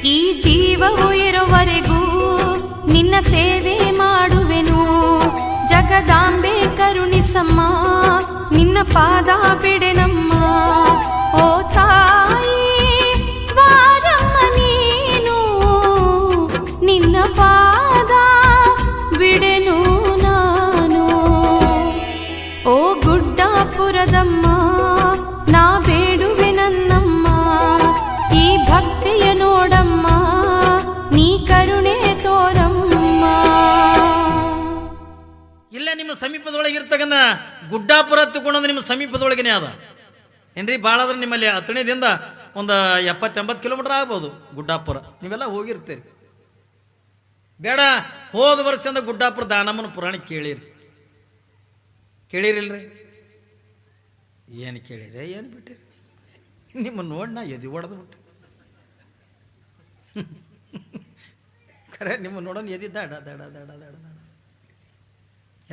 ಈ ಜೀವವು ಇರುವವರೆಗೂ ನಿನ್ನ ಸೇವೆ ಮಾಡುವೆನು. ಜಗದಾಂಬೆ ಕರುಣಿಸಮ್ಮ, ನಿನ್ನ ಪಾದ ಬಿಡೆನಮ್ಮ. ಓ ತಾಯಿ ಬಾರಮ್ಮ ನೀನು, ನಿನ್ನ ಪಾದ ಬಿಡೆನು ನಾನು. ಓ ಗುಡ್ಡಾಪುರದಮ್ಮ ನಾ ಬೇಡುವೆ ನನ್ನಮ್ಮ, ಈ ಭಕ್ತಿಯ ನೋಡಮ್ಮ, ನೀ ಕರುಣೆ ತೋರಮ್ಮ. ಇಲ್ಲೇ ನಿಮ್ಮ ಸಮೀಪದೊಳಗಿರ್ತಕ್ಕಂಥ ಗುಡ್ಡಾಪುರ ಹತ್ತುಕೊಂಡಂದ್ರೆ ನಿಮ್ಮ ಸಮೀಪದೊಳಗೇನೆ ಅದ ಏನ್ರಿ. ಭಾಳ ಆದ್ರೆ ನಿಮ್ಮಲ್ಲಿ ಹತ್ತನೇದಿಂದ ಒಂದು 70-80 ಕಿಲೋಮೀಟರ್ ಆಗ್ಬೋದು ಗುಡ್ಡಾಪುರ. ನೀವೆಲ್ಲ ಹೋಗಿರ್ತೀರಿ. ಬೇಡ, ಹೋದ ವರ್ಷದಿಂದ ಗುಡ್ಡಾಪುರ ದಾನಮ್ಮನ ಪುರಾಣ ಕೇಳಿರಿಲ್ರಿ? ಏನು ಕೇಳಿರಿ, ಏನು ಬಿಟ್ಟಿರಿ? ನಿಮ್ಮ ನೋಡಿ ನಾ ಎದಿ ಹೊಡೆದು ಬಿಟ್ಟೆ. ಖರೆ ನಿಮ್ಮ ನೋಡೋಣ ಎದಿ ದಡ ದಡ ದಡ ದಡ ದಡ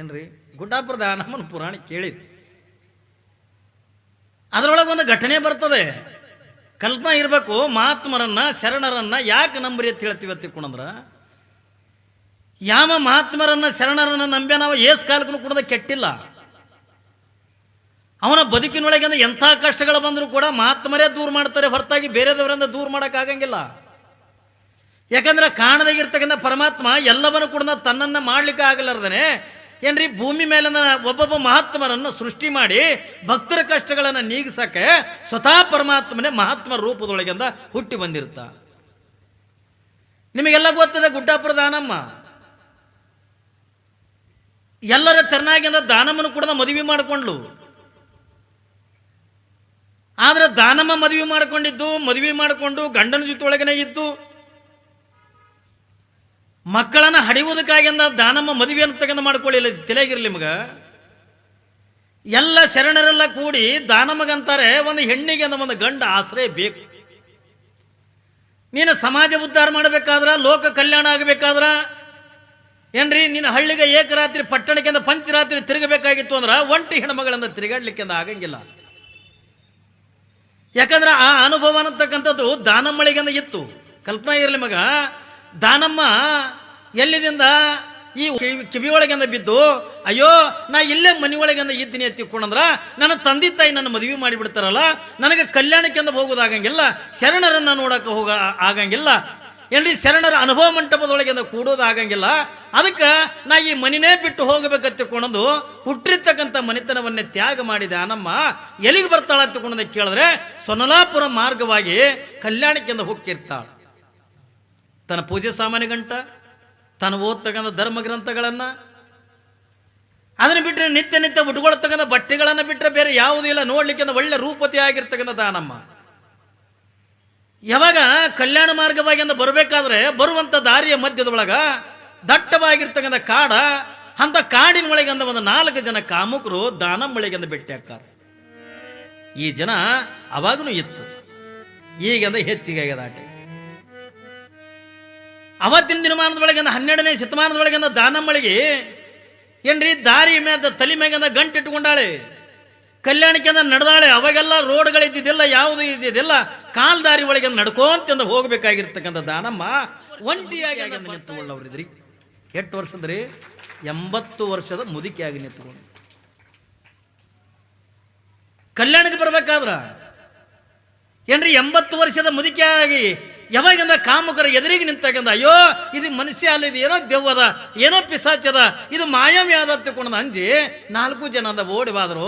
ಏನ್ರಿ. ಗುಡ್ಡಾಪುರ ದಾನಮ್ಮನ ಪುರಾಣ ಕೇಳಿರಿ. ಅದರೊಳಗೆ ಒಂದು ಘಟನೆ ಬರ್ತದೆ. ಕಲ್ಪನಾ ಇರಬೇಕು, ಮಹಾತ್ಮರನ್ನ ಶರಣರನ್ನ ಯಾಕೆ ನಂಬರಿ ಅಂತ ಹೇಳ್ತೀವಿ ತಿಳ್ಕೊಂಡ್ರ, ಯಾವ ಮಹಾತ್ಮರನ್ನ ಶರಣರನ್ನ ನಂಬ್ಯ ನಾವು ಏಸ್ ಕಾಲಕ್ಕೂ ಕೂಡ ಕೆಟ್ಟಿಲ್ಲ. ಅವನ ಬದುಕಿನೊಳಗೆ ಅಂದ್ರೆ ಎಂಥ ಕಷ್ಟಗಳು ಬಂದರೂ ಕೂಡ ಮಹಾತ್ಮರೇ ದೂರ ಮಾಡ್ತಾರೆ ಹೊರತಾಗಿ ಬೇರೆದವರಿಂದ ದೂರ ಮಾಡೋಕ್ಕಾಗಂಗಿಲ್ಲ. ಯಾಕಂದ್ರೆ ಕಾಣದಾಗಿರ್ತಕ್ಕಂಥ ಪರಮಾತ್ಮ ಎಲ್ಲವನ್ನು ಕೂಡ ತನ್ನನ್ನು ಮಾಡ್ಲಿಕ್ಕೆ ಆಗಲಾರ್ದನೆ ಏನ್ರಿ ಭೂಮಿ ಮೇಲೆ ಒಬ್ಬೊಬ್ಬ ಮಹಾತ್ಮರನ್ನು ಸೃಷ್ಟಿ ಮಾಡಿ ಭಕ್ತರ ಕಷ್ಟಗಳನ್ನು ನೀಗಿಸಕ್ಕೆ ಸ್ವತಃ ಪರಮಾತ್ಮನೇ ಮಹಾತ್ಮ ರೂಪದೊಳಗಿಂದ ಹುಟ್ಟಿ ಬಂದಿರ್ತ. ನಿಮಗೆಲ್ಲ ಗೊತ್ತದೆ, ಗುಡ್ಡಾಪುರ ದಾನಮ್ಮ ಎಲ್ಲರ ಚೆನ್ನಾಗಿಂದ ದಾನಮ್ಮನ ಕೂಡ ಮದುವೆ ಮಾಡಿಕೊಂಡ್ಲು. ಆದ್ರೆ ದಾನಮ್ಮ ಮದುವೆ ಮಾಡಿಕೊಂಡು ಗಂಡನ ಜೊತೆ ಒಳಗನೆ ಇದ್ದು ಮಕ್ಕಳನ್ನ ಹಡಿಯುವುದಕ್ಕಾಗಿಂದ ದಾನಮ್ಮ ಮದುವೆ ಅಂತ ತಗೊಂಡು ಮಾಡ್ಕೊಳ್ಳಿಲ್ಲ. ತಲೆಗಿರ್ಲಿ ನಿಮಗ. ಎಲ್ಲ ಶರಣರೆಲ್ಲ ಕೂಡಿ ದಾನಮ್ಮಗಂತಾರೆ ಒಂದು ಹೆಣ್ಣಿಗೆ ಅಂದ ಒಂದು ಗಂಡ ಆಶ್ರಯ ಬೇಕು. ನೀನು ಸಮಾಜ ಉದ್ಧಾರ ಮಾಡಬೇಕಾದ್ರ, ಲೋಕ ಕಲ್ಯಾಣ ಆಗಬೇಕಾದ್ರ ಏನ್ರಿ, ನೀನು ಹಳ್ಳಿಗೆ ಏಕರಾತ್ರಿ ಪಟ್ಟಣಕ್ಕಿಂತ ಪಂಚರಾತ್ರಿ ತಿರುಗಬೇಕಾಗಿತ್ತು ಅಂದ್ರೆ ಒಂಟಿ ಹೆಣ್ಮಗಳಿಂದ ತಿರುಗಾಡ್ಲಿಕ್ಕೆ ಆಗಂಗಿಲ್ಲ. ಯಾಕಂದ್ರೆ ಆ ಅನುಭವ ಅನ್ನತಕ್ಕಂಥದ್ದು ದಾನಮ್ಮಳಿಗೆಂದ ಇತ್ತು. ಕಲ್ಪನಾ ಇರಲಿ ಮಗ, ದಾನಮ್ಮ ಎಲ್ಲಿದಿಂದ ಈ ಕಿವಿಯೊಳಗೆಂದ ಬಿದ್ದು, ಅಯ್ಯೋ ನಾ ಇಲ್ಲೇ ಮನೆಯೊಳಗೆಂದ ಇದ್ದೀನಿ ಎತ್ತಿಕೊಂಡ್ರ ನನ್ನ ತಂದೆ ತಾಯಿ ನನ್ನ ಮದುವೆ ಮಾಡಿಬಿಡ್ತಾರಲ್ಲ, ನನಗೆ ಕಲ್ಯಾಣಕ್ಕೆಂದ ಹೋಗೋದಾಗಂಗಿಲ್ಲ, ಶರಣರನ್ನು ನೋಡಕ್ಕೆ ಆಗಂಗಿಲ್ಲ ಏನ್ರಿ, ಶರಣರ ಅನುಭವ ಮಂಟಪದೊಳಗೆಂದ ಕೂಡೋದಾಗಂಗಿಲ್ಲ. ಅದಕ್ಕೆ ನಾ ಈ ಮನಿನೇ ಬಿಟ್ಟು ಹೋಗಬೇಕತ್ತಿಕೊಂಡು ಹುಟ್ಟಿರ್ತಕ್ಕಂಥ ಮನೆತನವನ್ನೇ ತ್ಯಾಗ ಮಾಡಿದೆ ದಾನಮ್ಮ ಎಲ್ಲಿಗೆ ಬರ್ತಾಳ ಅಂತಕೊಂಡ ಕೇಳಿದ್ರೆ ಸೊನ್ನಲಾಪುರ ಮಾರ್ಗವಾಗಿ ಕಲ್ಯಾಣಕ್ಕೆಂದ ಹೋಗಿರ್ತಾಳೆ. ತನ್ನ ಪೂಜೆ ಸಾಮಾನ್ಯ ಗಂಟ, ತಾನು ಓದ್ತಕ್ಕಂಥ ಧರ್ಮ ಗ್ರಂಥಗಳನ್ನು, ಅದನ್ನು ಬಿಟ್ಟರೆ ನಿತ್ಯ ಉಟ್ಕೊಳ್ತಕ್ಕಂಥ ಬಟ್ಟೆಗಳನ್ನು ಬಿಟ್ಟರೆ ಬೇರೆ ಯಾವುದೂ ಇಲ್ಲ. ನೋಡ್ಲಿಕ್ಕೆ ಒಳ್ಳೆ ರೂಪತಿ ಆಗಿರ್ತಕ್ಕಂಥ ದಾನಮ್ಮ ಯಾವಾಗ ಕಲ್ಯಾಣ ಮಾರ್ಗವಾಗಿ ಅಂತ ಬರಬೇಕಾದ್ರೆ ಬರುವಂಥ ದಾರಿಯ ಮಧ್ಯದೊಳಗ ದಟ್ಟವಾಗಿರ್ತಕ್ಕಂಥ ಕಾಡ, ಅಂತ ಕಾಡಿನ ಒಳಗೆ ಅಂದ ಒಂದು 4 ಜನ ಕಾಮುಕರು ದಾನಮ್ಮಳಿಗೆಂದ ಭೇಟಿ ಹಾಕಾರ. ಈ ಜನ ಅವಾಗೂ ಇತ್ತು, ಈಗಂದ ಹೆಚ್ಚಿಗೆ ಆಗ್ಯದ ಆಟ. ಅವತ್ತಿನ ದಿನಮಾನದೊಳಗಿಂದ 12ನೇ ಶತಮಾನದೊಳಗಿಂದ ದಾನಮ್ಮಳಿಗೆ ಏನ್ರಿ ದಾರಿ ಮೇಲೆ ತಲೆ ಮ್ಯಾಗಿಂದ ಗಂಟಿಟ್ಕೊಂಡಾಳೆ. ಕಲ್ಯಾಣಕ್ಕೆ ನಡೆದಾಳೆ. ಅವಾಗೆಲ್ಲ ರೋಡ್ಗಳಿದ್ದಿದ್ದಿಲ್ಲ, ಯಾವುದು ಇದ್ದಿದ್ದಿಲ್ಲ. ಕಾಲ್ ದಾರಿ ಒಳಗೆ ನಡ್ಕೊಂತ ಹೋಗ್ಬೇಕಾಗಿರ್ತಕ್ಕಂಥ ದಾನಮ್ಮ ಒಂಟಿಯಾಗಿ ನಿಂತುಕೊಳ್ಳವ್ರಿದ್ರಿ. ಎಷ್ಟು ವರ್ಷದ್ರಿ? 80 ವರ್ಷದ ಮುದುಕಿಯಾಗಿ ನಿಂತುಕೊಂಡು ಕಲ್ಯಾಣಕ್ಕೆ ಬರ್ಬೇಕಾದ್ರ ಏನ್ರಿ 80 ವರ್ಷದ ಮುದುಕಿಯಾಗಿ ಯಾವಾಗಿಂದ ಕಾಮಕರ ಎದುರಿಗೆ ನಿಂತಾಗಂದ, ಅಯ್ಯೋ ಇದು ಮನುಷ್ಯ ಅಲ್ಲ, ಇದು ಏನೋ ದೆವ್ವದ, ಏನೋ ಪಿಸಾಚದ, ಇದು ಮಾಯಾವಿ ಆದ ತಗೊಂಡು ಅಂಜಿ 4 ಜನ ಅಂದ ಓಡಿ ಬಾದ್ರು.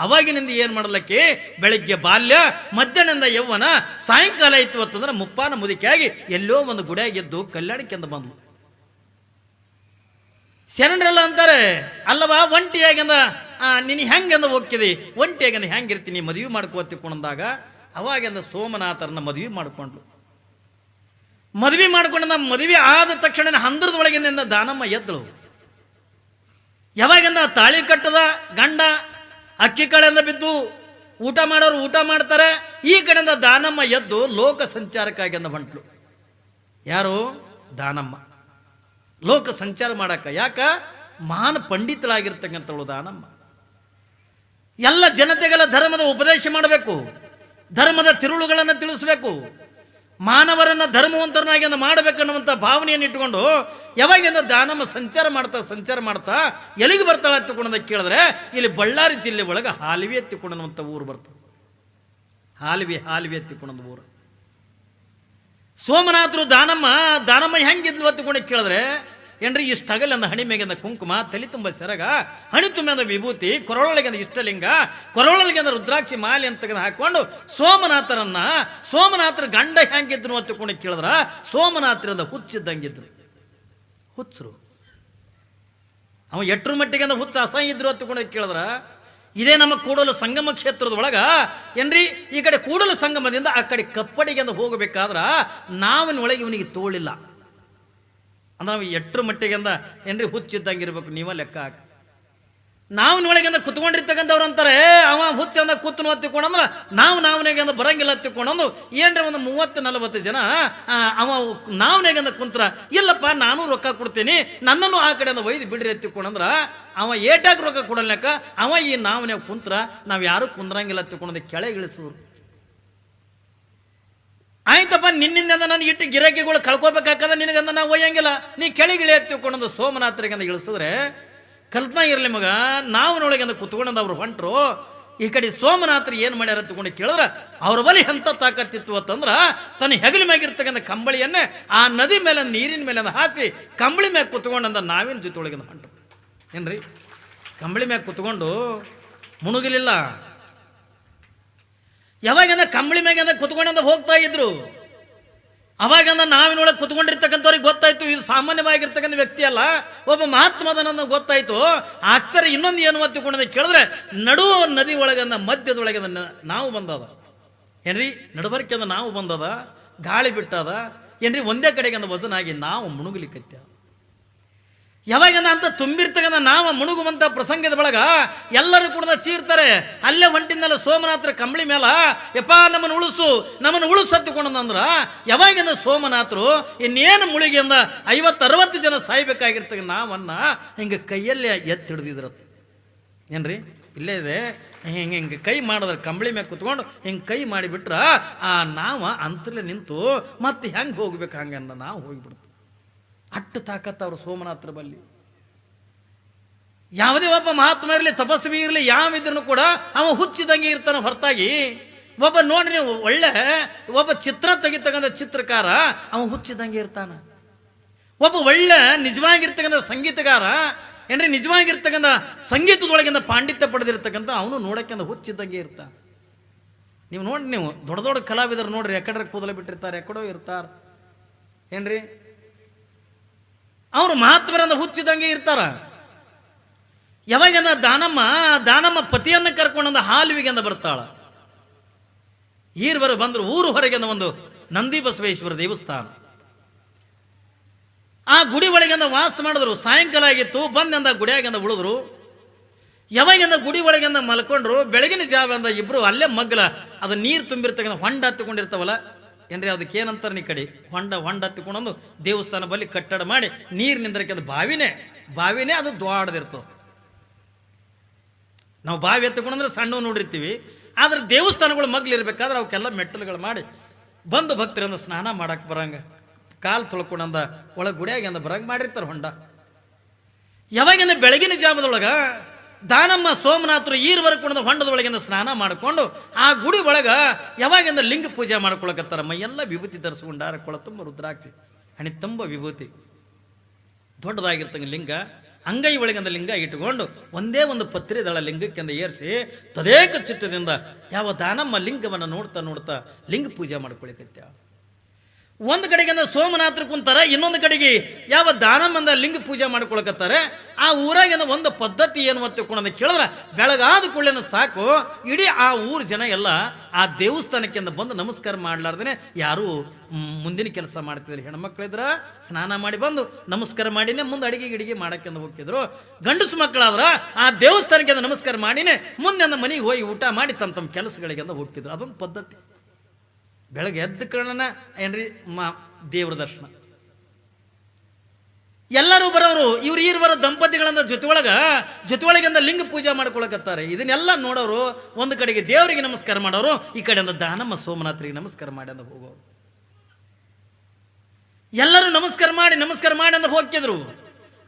ಅವಾಗಿನಿಂದ ಏನು ಮಾಡಲಿಕ್ಕೆ ಬೆಳಿಗ್ಗೆ ಬಾಲ್ಯ, ಮಧ್ಯಾಹ್ನದಿಂದ ಯೌವನ, ಸಾಯಂಕಾಲ ಇತ್ತು ಅಂತಂದ್ರೆ ಮುಪ್ಪಾನ ಮುದುಕಿಯಾಗಿ ಎಲ್ಲೋ ಒಂದು ಗುಡಿಯಾಗಿದ್ದು ಕಲ್ಯಾಣಕ್ಕೆಂದ ಬಂದ್ಲು. ಶರಣರೆಲ್ಲ ಅಂತಾರೆ, ಅಲ್ಲವಾ ಒಂಟಿಯಾಗಿಂದ ನೀನು ಹೆಂಗೆಂದ ಹೋಗ್ತಿದಿ, ಒಂಟಿಯಾಗಿಂದ ಹೆಂಗಿರ್ತೀನಿ, ಮದುವೆ ಮಾಡ್ಕೋತಿಕೊಂಡಾಗ ಅವಾಗಿಂದ ಸೋಮನಾಥರನ್ನ ಮದುವೆ ಮಾಡಿಕೊಂಡ್ಲು. ಮದುವೆ ಮಾಡ್ಕೊಂಡ ಮದುವೆ ಆದ ತಕ್ಷಣ ಹಂದರದೊಳಗಿನಿಂದ ದಾನಮ್ಮ ಎದ್ದಳು. ಯಾವಾಗಿಂದ ತಾಳಿ ಕಟ್ಟದ ಗಂಡ ಅಕ್ಕಿ ಕಡೆಯಿಂದ ಬಿದ್ದು ಊಟ ಮಾಡೋರು ಊಟ ಮಾಡ್ತಾರೆ, ಈ ಕಡೆಯಿಂದ ದಾನಮ್ಮ ಎದ್ದು ಲೋಕ ಸಂಚಾರಕ್ಕಾಗಿ ಹೊಂಟ್ಲು. ಯಾರು? ದಾನಮ್ಮ. ಲೋಕ ಸಂಚಾರ ಮಾಡಕ್ಕ. ಯಾಕ? ಮಹಾನ್ ಪಂಡಿತಳಾಗಿರ್ತಕ್ಕಂಥವಳು ದಾನಮ್ಮ. ಎಲ್ಲ ಜನತೆಗೆಲ್ಲ ಧರ್ಮದ ಉಪದೇಶ ಮಾಡಬೇಕು, ಧರ್ಮದ ತಿರುಳುಗಳನ್ನು ತಿಳಿಸ್ಬೇಕು, ಮಾನವರನ್ನ ಧರ್ಮವಂತರನ್ನಾಗಿ ಮಾಡಬೇಕನ್ನುವಂಥ ಭಾವನೆಯನ್ನು ಇಟ್ಟುಕೊಂಡು ಯಾವಾಗಿಂದ ದಾನಮ್ಮ ಸಂಚಾರ ಮಾಡ್ತಾ ಎಲ್ಲಿಗೆ ಬರ್ತಾಳೆ ಎತ್ತಿಕೊಂಡ ಕೇಳಿದ್ರೆ ಇಲ್ಲಿ ಬಳ್ಳಾರಿ ಜಿಲ್ಲೆ ಒಳಗೆ ಹಾಲಿವೆ ಎತ್ತಿಕೊಂಡಂಥ ಊರು ಬರ್ತದೆ. ಹಾಲಿವೆ ಎತ್ತಿಕೊಂಡ ಊರು. ಸೋಮನಾಥರು ದಾನಮ್ಮ ಹೆಂಗಿದ್ಲು ಎತ್ತಿಕೊಂಡು ಕೇಳಿದ್ರೆ ಏನ್ರಿ ಇಷ್ಟಗಲ್ಲ ಹಣಿ ಮೇಗಿಂದ ಕುಂಕುಮ, ತಲೆ ತುಂಬ ಸೆರಗ, ಹಣಿ ತುಂಬಿದ ವಿಭೂತಿ, ಕೊರಳೊಳಗಿಂದ ಇಷ್ಟಲಿಂಗ, ಕೊರಳೊಳಗಿಂದ ರುದ್ರಾಕ್ಷಿ ಮಾಲೆ ಅಂತ ಹಾಕೊಂಡು ಸೋಮನಾಥರ ಗಂಡ ಹೆಂಗಿದ್ರು ಅಂತಕೊಂಡು ಕೇಳಿದ್ರ ಸೋಮನಾಥರಿಂದ ಹುಚ್ಚಿದ್ದಂಗಿದ್ರು. ಹುಚ್ಚರು ಅವ ಎಟ್ರ ಮಟ್ಟಿಗೆ ಹುಚ್ಚ ಅಸಹ್ಯ ಇದ್ರು ಅಂತಕೊಂಡು ಕೇಳಿದ್ರ ಇದೇ ನಮ್ಮ ಕೂಡಲು ಸಂಗಮ ಕ್ಷೇತ್ರದ ಒಳಗ ಏನ್ರಿ ಈ ಕಡೆ ಕೂಡಲು ಸಂಗಮದಿಂದ ಆ ಕಡೆ ಕಪ್ಪಡಿಗೆ ಹೋಗಬೇಕಾದ್ರ ನಾವಿನ ಒಳಗೆ ಇವನಿಗೆ ತೋಳಿಲ್ಲ ಅಂದ್ರೆ ನಾವು ಎಟ್ರ ಮಟ್ಟಿಗೆಂದ ಏನ್ರಿ ಹುಚ್ಚಿದ್ದಂಗಿರ್ಬೇಕು. ನೀವ ಲೆಕ್ಕ ಹಾಕಿ ನಾವಿನ ಒಳಗೆಂದ ಕುತ್ಕೊಂಡಿರ್ತಕ್ಕಂಥವ್ರು ಅಂತಾರೆ ಅವ ಹುಚ್ಚಂದ ಕೂತನು ಹತ್ತಿಕೊಂಡಂದ್ರೆ ನಾವನೆಗೆಂದ ಬರಂಗಿಲ್ಲ ಹತ್ತಿಕೊಂಡಂದು ಏನ್ರಿ ಒಂದು 30-40 ಜನ ಅವ ನಾವನೆಗೆಂದ ಕುಂತ್ರ ಇಲ್ಲಪ್ಪ ನಾನು ರೊಕ್ಕ ಕೊಡ್ತೀನಿ ನನ್ನನ್ನು ಆ ಕಡೆಯಿಂದ ಒಯ್ದು ಬಿಡ್ರಿ ಹತ್ತಿಕೊಂಡಂದ್ರ ಅವ ಏಟಾಗ ರೊಕ್ಕ ಕೊಡಲ್ಯಾಕ ಅವ ಈ ನಾವನೇ ಕುಂತ್ರ ನಾವು ಯಾರು ಕುಂದ್ರಂಗಿಲ್ಲ ಹತ್ತಿಕೊಂಡ ಕೆಳಗೆ ಇಳಿಸೋರು. ಆಯ್ತಪ್ಪ ನಿನ್ನಿಂದ ನಾನು ಇಟ್ಟು ಗಿರಾಕಿಗಳು ಕಳ್ಕೊಬೇಕಾಕದ ನಿನಗಂದ ನಾವು ಒಯ್ಯಂಗಿಲ್ಲ ನೀ ಕೆಳಗಿಳಿ ಹತ್ತಿಕೊಂಡಂದು ಸೋಮನಾಥರಿಗಂದ ಇಳಿಸಿದ್ರೆ ಕಲ್ಪನಾ ಇರಲಿ ಮಗ. ನಾವನೊಳಗೆ ಕುತ್ಕೊಂಡಂದು ಅವ್ರು ಹೊಂಟ್ರು ಈ ಕಡೆ ಸೋಮನಾಥರು ಏನು ಮಾಡ್ಯಾರ ತಗೊಂಡು ಕೇಳಿದ್ರೆ ಅವ್ರ ಬಳಿ ಎಂಥ ತಾಕತ್ತಿತ್ತು ಅಂತಂದ್ರೆ ತನ್ನ ಹೆಗಲ ಮ್ಯಾಗಿರ್ತಕ್ಕಂಥ ಕಂಬಳಿಯನ್ನೇ ಆ ನದಿ ಮೇಲೆ ನೀರಿನ ಮೇಲೆ ಹಾಸಿ ಕಂಬಳಿ ಮ್ಯಾಗ ಕುತ್ಕೊಂಡಂದ ನಾವಿನ ಜೊತೆ ಒಳಗಿಂದ ಹೊಂಟ್ರು. ಏನ್ರಿ ಕಂಬಳಿ ಮ್ಯಾಗ ಕುತ್ಕೊಂಡು ಮುಣುಗಲಿಲ್ಲ. ಯಾವಾಗಂದ ಕಂಬಳಿ ಮ್ಯಾಗ ಕುತ್ಕೊಂಡಂದ ಹೋಗ್ತಾ ಇದ್ರು. ಅವಾಗಂದ ನಾವಿನೊಳಗೆ ಕುತ್ಕೊಂಡಿರ್ತಕ್ಕಂಥವ್ರಿಗೆ ಗೊತ್ತಾಯ್ತು ಇದು ಸಾಮಾನ್ಯವಾಗಿರ್ತಕ್ಕಂಥ ವ್ಯಕ್ತಿ ಅಲ್ಲ, ಒಬ್ಬ ಮಹಾತ್ಮದನಂದ ಗೊತ್ತಾಯ್ತು. ಆಶ್ಚರ್ಯ ಇನ್ನೊಂದು ಏನು ಒತ್ತಿಕೊಂಡ ಕೇಳಿದ್ರೆ ನಡು ನದಿ ಒಳಗಂದ ಮಧ್ಯದೊಳಗೆ ನಾವು ಬಂದದ ಏನ್ರಿ ನಡಬರ್ಕೆಂದ ನಾವು ಬಂದದ ಗಾಳಿ ಬಿಟ್ಟದ ಏನ್ರಿ ಒಂದೇ ಕಡೆಗೆ ವಜನಾಗಿ ನಾವು ಮುಣುಗಲಿಕ್ಕತ್ಯ. ಯಾವಾಗಂದ ಅಂತ ತುಂಬಿರ್ತಕ್ಕಂಥ ನಾವು ಮುಣುಗುವಂಥ ಪ್ರಸಂಗದ ಒಳಗ ಎಲ್ಲರೂ ಕೂಡ ಚೀರ್ತಾರೆ. ಅಲ್ಲೇ ಹೊಂಟಿನಲ್ಲ ಸೋಮನಾಥರ ಕಂಬಳಿ ಮೇಲ ಯಪ್ಪ ನಮ್ಮನ್ನು ಉಳಿಸು ಹತ್ತಿಕೊಂಡಂದ್ರ ಯಾವಾಗಿಂದ ಸೋಮನಾಥರು ಇನ್ನೇನು ಮುಳುಗಿಂದ 50-60 ಜನ ಸಾಯ್ಬೇಕಾಗಿರ್ತಕ್ಕ ನಾವನ್ನ ಹಿಂಗೆ ಕೈಯಲ್ಲೇ ಎತ್ತಿ ಹಿಡ್ದಿದ್ರ. ಏನ್ರಿ ಇಲ್ಲೇ ಇದೆ ಹಿಂಗೆ ಕೈ ಮಾಡಿದ್ರೆ ಕಂಬಳಿ ಮ್ಯಾಗ ಕುತ್ಕೊಂಡು ಹಿಂಗೆ ಕೈ ಮಾಡಿಬಿಟ್ರ ಆ ನಾವ ಅಂತಲೇ ನಿಂತು ಮತ್ತೆ ಹೆಂಗೆ ಹೋಗ್ಬೇಕು ಹಂಗನ್ನ ನಾವು ಹೋಗಿಬಿಡ್ತೀವಿ. ಅಟ್ಟು ತಾಕತ್ತ ಅವರು ಸೋಮನಾಥರ ಬಲ್ಲಿ. ಯಾವುದೇ ಒಬ್ಬ ಮಹಾತ್ಮ ಇರಲಿ ತಪಸ್ವಿ ಇರಲಿ ಯಾವಿದ್ರೂ ಕೂಡ ಅವ ಹುಚ್ಚಿದಂಗೆ ಇರ್ತಾನೆ ಹೊರತಾಗಿ ಒಬ್ಬ ನೋಡ್ರಿ ನೀವು ಒಬ್ಬ ಚಿತ್ರ ತೆಗಿತಕ್ಕಂಥ ಚಿತ್ರಕಾರ ಅವ ಹುಚ್ಚಿದಂಗೆ ಇರ್ತಾನ. ಒಬ್ಬ ನಿಜವಾಗಿರ್ತಕ್ಕಂಥ ಸಂಗೀತಗಾರ ಏನ್ರಿ ನಿಜವಾಗಿರ್ತಕ್ಕಂಥ ಸಂಗೀತದೊಳಗಿಂದ ಪಾಂಡಿತ್ಯ ಪಡೆದಿರ್ತಕ್ಕಂಥ ಅವನು ನೋಡಕ್ಕಿಂತ ಹುಚ್ಚಿದ್ದಂಗೆ ಇರ್ತಾನೆ. ನೀವು ನೋಡ್ರಿ ನೀವು ದೊಡ್ಡ ದೊಡ್ಡ ಕಲಾವಿದರು ನೋಡ್ರಿ ಎಕಡೆ ಕೂದಲ ಬಿಟ್ಟಿರ್ತಾರೆ ಎಕಡೋ ಇರ್ತಾರ ಏನ್ರಿ ಅವರು ಮಹಾತ್ಮರಿಂದ ಹುಚ್ಚಿದಂಗೆ ಇರ್ತಾರ. ಯಾವಾಗಂದ ದಾನಮ್ಮ ಪತಿಯನ್ನ ಕರ್ಕೊಂಡ ಹಾಲುವಿಗೆಂದ ಬರ್ತಾಳ. ಈರ್ವರು ಬಂದ್ರು ಊರು ಹೊರಗೆಂದ ಒಂದು ನಂದಿ ಬಸವೇಶ್ವರ ದೇವಸ್ಥಾನ ಆ ಗುಡಿ ಒಳಗೆಂದ ವಾಸ ಮಾಡಿದ್ರು. ಸಾಯಂಕಾಲ ಆಗಿತ್ತು ಬಂದಿಂದ ಗುಡಿಯಾಗಿಂದ ಉಳಿದ್ರು. ಯಾವಾಗಿಂದ ಗುಡಿ ಒಳಗೆಂದ ಮಲ್ಕೊಂಡ್ರು ಬೆಳಗಿನ ಜಾವ ಇಬ್ರು ಅಲ್ಲೇ ಮಗ್ಗಲ ಅದು ನೀರು ತುಂಬಿರ್ತಕ್ಕಂಥ ಹೊಂಡ ಹತ್ತಿಕೊಂಡಿರ್ತಾವಲ್ಲ ಏನ್ರಿ ಅದಕ್ಕೆ ಏನಂತಾರೆ ಈ ಕಡೆ ಹೊಂಡ ಹತ್ತಿಕೊಂಡೊಂದು ದೇವಸ್ಥಾನ ಬಳಿ ಕಟ್ಟಡ ಮಾಡಿ ನೀರು ನಿಂದ್ರಕ್ಕೆ ಅದು ಬಾವಿನೇ ಅದು ದೊಡ್ಡದಿರ್ತದೆ. ನಾವು ಬಾವಿ ಎತ್ತಿಕೊಂಡ್ರೆ ಸಣ್ಣ ನೋಡಿರ್ತೀವಿ, ಆದ್ರೆ ದೇವಸ್ಥಾನಗಳು ಮಗ್ಲಿರ್ಬೇಕಾದ್ರೆ ಅವಕ್ಕೆಲ್ಲ ಮೆಟ್ಟಲುಗಳು ಮಾಡಿ ಬಂದು ಭಕ್ತರಿಂದ ಸ್ನಾನ ಮಾಡಕ್ಕೆ ಬರಂಗ ಕಾಲು ತೊಳ್ಕೊಂಡಂದ ಒಳಗೆ ಗುಡಿಯಾಗಿಂದ ಬರಂಗ ಮಾಡಿರ್ತಾರೆ ಹೊಂಡ. ಯಾವಾಗಿಂದ ಬೆಳಗಿನ ಜಾವದೊಳಗ ದಾನಮ್ಮ ಸೋಮನಾಥರು ಈರ್ವರೆಗೆ ಹೊಂಡದೊಳಗಿಂದ ಸ್ನಾನ ಮಾಡಿಕೊಂಡು ಆ ಗುಡಿ ಒಳಗ ಯಾವಾಗಿಂದ ಲಿಂಗ ಪೂಜೆ ಮಾಡ್ಕೊಳಕತ್ತಾರ. ಮೈಯೆಲ್ಲ ವಿಭೂತಿ ಧರಿಸ್ಕೊಂಡಾರ, ಕೊಳ ತುಂಬ ರುದ್ರಾಕ್ಷಿ, ಹಣಿ ತುಂಬ ವಿಭೂತಿ, ದೊಡ್ಡದಾಗಿರ್ತಂಗ ಲಿಂಗ, ಅಂಗೈ ಒಳಗಿಂದ ಲಿಂಗ ಇಟ್ಟುಕೊಂಡು ಒಂದೇ ಒಂದು ಪತ್ರಿ ದಳ ಲಿಂಗಕ್ಕಿಂದ ಏರಿಸಿ ತದೇಕ ಚಿತ್ತದಿಂದ ಯಾವ ದಾನಮ್ಮ ಲಿಂಗವನ್ನು ನೋಡ್ತಾ ಲಿಂಗ ಪೂಜೆ ಮಾಡ್ಕೊಳಿಕತ್ಯ. ಒಂದು ಕಡೆಗೆ ಸೋಮನಾಥರು ಕುಂತಾರ, ಇನ್ನೊಂದು ಕಡೆಗೆ ಯಾವ ದಾನಮ್ಮಂದ ಲಿಂಗ ಪೂಜೆ ಮಾಡ್ಕೊಳಕತ್ತಾರೆ. ಆ ಊರಾಗಿಂದ ಒಂದು ಪದ್ಧತಿ ಏನು ಅಂತ ಕೇಳಿದ್ರೆ ಬೆಳಗಾದ ಕೂಡಲೇ ಸಾಕು ಇಡೀ ಆ ಊರ ಜನ ಎಲ್ಲ ಆ ದೇವಸ್ಥಾನಕ್ಕಿಂದ ಬಂದು ನಮಸ್ಕಾರ ಮಾಡ್ಲಾರ್ದೇನೆ ಯಾರು ಮುಂದಿನ ಕೆಲಸ ಮಾಡ್ತಿದ್ರು. ಹೆಣ್ಮಕ್ಳಿದ್ರ ಸ್ನಾನ ಮಾಡಿ ಬಂದು ನಮಸ್ಕಾರ ಮಾಡಿನೇ ಮುಂದೆ ಅಡಿಗೆ ಮಾಡಕ್ಕಿಂದ ಹೋಗ್ತಿದ್ರು. ಗಂಡಸು ಮಕ್ಕಳಾದ್ರ ಆ ದೇವಸ್ಥಾನಕ್ಕಿಂದ ನಮಸ್ಕಾರ ಮಾಡಿನೇ ಮುಂದೆ ಮನೆಗೆ ಹೋಗಿ ಊಟ ಮಾಡಿ ತಮ್ಮ ಕೆಲಸಗಳಿಗೆಂದ ಹೋಗ್ತಿದ್ರು. ಅದೊಂದು ಪದ್ಧತಿ. ಬೆಳಗ್ಗೆ ಎದ್ದ ಕಾರಣ ಏನ್ರಿ ದೇವ್ರ ದರ್ಶನ ಎಲ್ಲರೂ ಬರೋರು. ಇವರು ದಂಪತಿಗಳಂದ ಜೊತೆಯೊಳಗಿಂದ ಲಿಂಗ ಪೂಜೆ ಮಾಡ್ಕೊಳಕತ್ತಾರೆ. ಇದನ್ನೆಲ್ಲ ನೋಡೋರು ಒಂದು ಕಡೆಗೆ ದೇವರಿಗೆ ನಮಸ್ಕಾರ ಮಾಡೋರು, ಈ ಕಡೆಯಿಂದ ದಾನಮ್ಮ ಸೋಮನಾಥರಿಗೆ ನಮಸ್ಕಾರ ಮಾಡಿ ಹೋಗೋರು. ಎಲ್ಲರೂ ನಮಸ್ಕಾರ ಮಾಡಿ ಅಂತ ಹೋಗಿದ್ರು.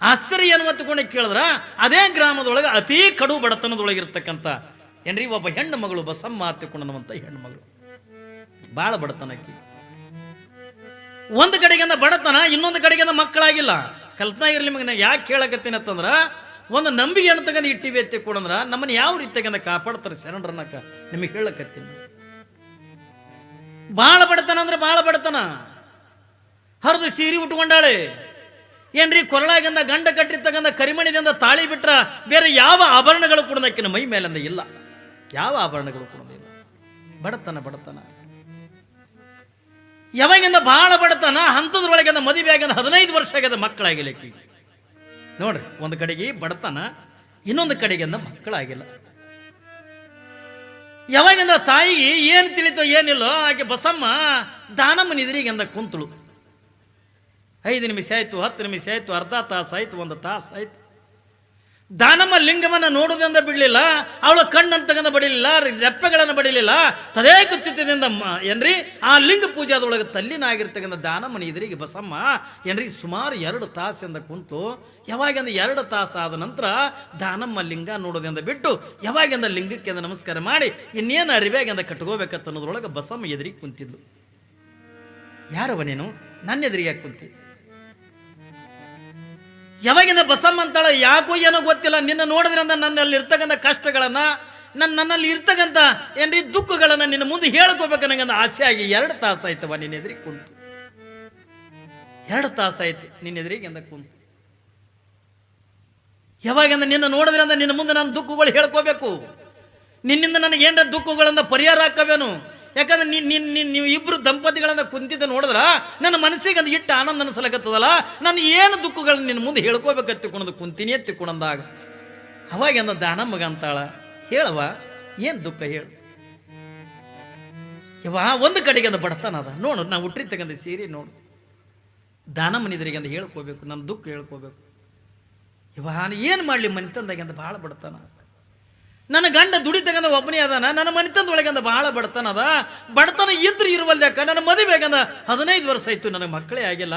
ಆಶ್ಚರ್ಯ ಏನು ಹೊತ್ತುಕೊಂಡೆ ಕೇಳಿದ್ರ ಅದೇ ಗ್ರಾಮದೊಳಗೆ ಅತೀ ಕಡು ಬಡತನದೊಳಗಿರ್ತಕ್ಕಂಥ ಏನ್ರಿ ಒಬ್ಬ ಹೆಣ್ಣು ಮಗಳು ಬಸಮ್ಮ ಹತ್ತಿಕೊಂಡಂತ ಹೆಣ್ಣು ಮಗಳು, ಬಾಳ ಬಡತನಕ್ಕೆ. ಒಂದು ಕಡೆಗಿಂದ ಬಡತನ, ಇನ್ನೊಂದು ಕಡೆಗಿಂದ ಮಕ್ಕಳಾಗಿಲ್ಲ. ಕಲ್ಪನಾ ಇರ್ಲಿ ಮಗನ ಯಾಕೆ ಕೇಳಕತ್ತೀನಿ ಅಂತಂದ್ರ ಒಂದು ನಂಬಿಕೆ ಅಂತಕ್ಕಂಥ ಇಟ್ಟಿವಿ ಎತ್ತಿಕೊಂಡ್ರ ನಮ್ಮನ್ನ ಯಾವ ರೀತಿಯಾಗಿ ಕಾಪಾಡ್ತಾರೆ ಶರಣರನ್ನಕ ನಿಮಗೆ ಹೇಳಕತ್ತೀನಿ. ಬಾಳ ಬಡತನ ಅಂದ್ರೆ ಬಾಳ ಬಡತನ. ಹರಿದು ಸೀರೆ ಉಟ್ಕೊಂಡಾಳೆ ಏನ್ರಿ, ಕೊರಳಾಗಿಂದ ಗಂಡ ಕಟ್ಟಿರ್ತಕ್ಕಂಥ ಕರಿಮಣಿದಿಂದ ತಾಳಿ ಬಿಟ್ರ ಬೇರೆ ಯಾವ ಆಭರಣಗಳು ಕೊಡೋದಕ್ಕಿನ ಮೈ ಮೇಲಿಂದ ಇಲ್ಲ, ಯಾವ ಆಭರಣಗಳು ಕೊಡೋದಿಲ್ಲ. ಬಡತನ ಯಾವಾಗಿಂದ ಬಹಳ ಬಡತನ. ಹಂತದ್ರೊಳಗಿಂದ ಮದುವೆ ಆಗಿಂದ 15 ವರ್ಷ ಆಗ್ಯದ ಮಕ್ಕಳಾಗಿಲ್ಲಕ್ಕಿ. ನೋಡ್ರಿ, ಒಂದು ಕಡೆಗೆ ಬಡತನ, ಇನ್ನೊಂದು ಕಡೆಗಿಂದ ಮಕ್ಕಳಾಗಿಲ್ಲ. ಯಾವಾಗಿಂದ ತಾಯಿಗೆ ಏನು ತಿಳಿತೋ ಏನಿಲ್ಲೋ ಆಕೆ ಬಸಮ್ಮ ದಾನಮ್ಮನ ಎದುರಿಗಿಂದ ಕುಂತಳು. 5 ನಿಮಿಷ ಆಯ್ತು, 10 ನಿಮಿಷ ಆಯ್ತು, ಅರ್ಧ ತಾಸು ಆಯ್ತು, 1 ತಾಸು ಆಯ್ತು. ದಾನಮ್ಮ ಲಿಂಗವನ್ನ ನೋಡುವುದರಿಂದ ಬಿಡಲಿಲ್ಲ, ಅವಳ ಕಣ್ಣಂತಗಂದ ಬಡಿಲಿಲ್ಲ, ರೆಪ್ಪೆಗಳನ್ನು ಬಡಿಲಿಲ್ಲ. ತದೇಕ ಚಿತ್ತದಿಂದ ಏನ್ರಿ ಆ ಲಿಂಗ ಪೂಜಾದೊಳಗೆ ತಲ್ಲಿನಾಗಿರ್ತಕ್ಕಂಥ ದಾನಮ್ಮನ ಎದುರಿಗೆ ಬಸಮ್ಮ ಏನ್ರಿ ಸುಮಾರು 2 ತಾಸಿಂದ ಕುಂತು, ಯಾವಾಗಿಂದ 2 ತಾಸು ಆದ ನಂತರ ದಾನಮ್ಮ ಲಿಂಗ ನೋಡೋದಿಂದ ಬಿಟ್ಟು ಯಾವಾಗಿಂದ ಲಿಂಗಕ್ಕೆ ನಮಸ್ಕಾರ ಮಾಡಿ ಇನ್ನೇನು ಅರಿವ್ಯಾಗಿಂದ ಕಟ್ಕೋಬೇಕತ್ತ ಅನ್ನೋದ್ರೊಳಗೆ ಬಸಮ್ಮ ಎದುರಿಗೆ ಕುಂತಿದ್ಲು. ಯಾರವ ನೀನು, ನನ್ನ ಎದುರಿಗೆ ಯಾಕೆ ಕುಂತಿ? ಯಾವಾಗಿಂದ ಬಸಮ್ಮ ಅಂತಾಳ, ಯಾಕೋ ಏನೋ ಗೊತ್ತಿಲ್ಲ, ನಿನ್ನ ನೋಡಿದ್ರಿಂದ ನನ್ನಲ್ಲಿ ಇರ್ತಕ್ಕಂಥ ಕಷ್ಟಗಳನ್ನ, ನನ್ನಲ್ಲಿ ಇರ್ತಕ್ಕಂಥ ಏನ್ರಿ ದುಃಖಗಳನ್ನ ನಿನ್ನ ಮುಂದೆ ಹೇಳ್ಕೋಬೇಕು ನನಗಂದ ಆಸೆ ಆಗಿ 2 ತಾಸು ಆಯ್ತವ ನಿನ್ನ ಎದುರಿಗೆ ಕುಂತು. 2 ತಾಸು ಆಯ್ತು ನಿನ್ನ ಎದುರಿಗೆ ಕುಂತು. ಯಾವಾಗಿಂದ ನಿನ್ನ ನೋಡಿದ್ರಿಂದ ನಿನ್ನ ಮುಂದೆ ನಾನು ದುಃಖಗಳು ಹೇಳ್ಕೋಬೇಕು, ನಿನ್ನಿಂದ ನನಗೆ ಏನಾರ ದುಃಖಗಳಿಂದ ಪರಿಹಾರ ಹಾಕವೇನು. ಯಾಕಂದ್ರೆ ನೀವು ಇಬ್ರು ದಂಪತಿಗಳನ್ನ ಕುಂತಿದ್ದ ನೋಡಿದ್ರ ನನ್ನ ಮನಸ್ಸಿಗೆ ಒಂದು ಇಟ್ಟು ಆನಂದ ಅನಿಸಲಕತ್ತದಲ್ಲ, ನಾನು ಏನು ದುಃಖಗಳನ್ನ ನಿನ್ನ ಮುಂದೆ ಹೇಳ್ಕೋಬೇಕತ್ತಿಕೊಂಡದು ಕುಂತೀನಿ ಎತ್ತಿಕೊಂಡಂದಾಗ ಅವಾಗೆಂದ ದಾನಮ್ಮಗ ಅಂತಾಳ, ಹೇಳವ ಏನು ದುಃಖ ಹೇಳು. ಯವಾ ಒಂದು ಕಡೆಗೆ ಅದು ಬಡತನ ಅದ ನೋಡು, ನಾ ಹುಟ್ಟಿ ತಗಂದ ಸೀರೆ ನೋಡು, ದಾನಮ್ಮನಿದ್ರಿಗೆ ಅಂತ ಹೇಳ್ಕೋಬೇಕು, ನನ್ನ ದುಃಖ ಹೇಳ್ಕೋಬೇಕು. ಯವಾ ಏನು ಮಾಡಲಿ, ಮನಿತಂದಾಗೆ ಅಂತ ಭಾಳ ಬಡತನ. ನನ್ನ ಗಂಡ ದುಡಿತಕ್ಕಂಥ ಒಬ್ಬನೇ ಅದಾನ, ನನ್ನ ಮನಿತಂದೊಳಗೆ ಅಂದ ಭಾಳ ಬಡತನ ಅದ. ಬಡತನ ಇದ್ರು ಇರುವಲ್ದ್ಯಾಕ ನನ್ನ ಮದುವೆಗಂದ 15 ವರ್ಷ ಆಯ್ತು, ನನಗೆ ಮಕ್ಕಳೇ ಆಗಿಲ್ಲ.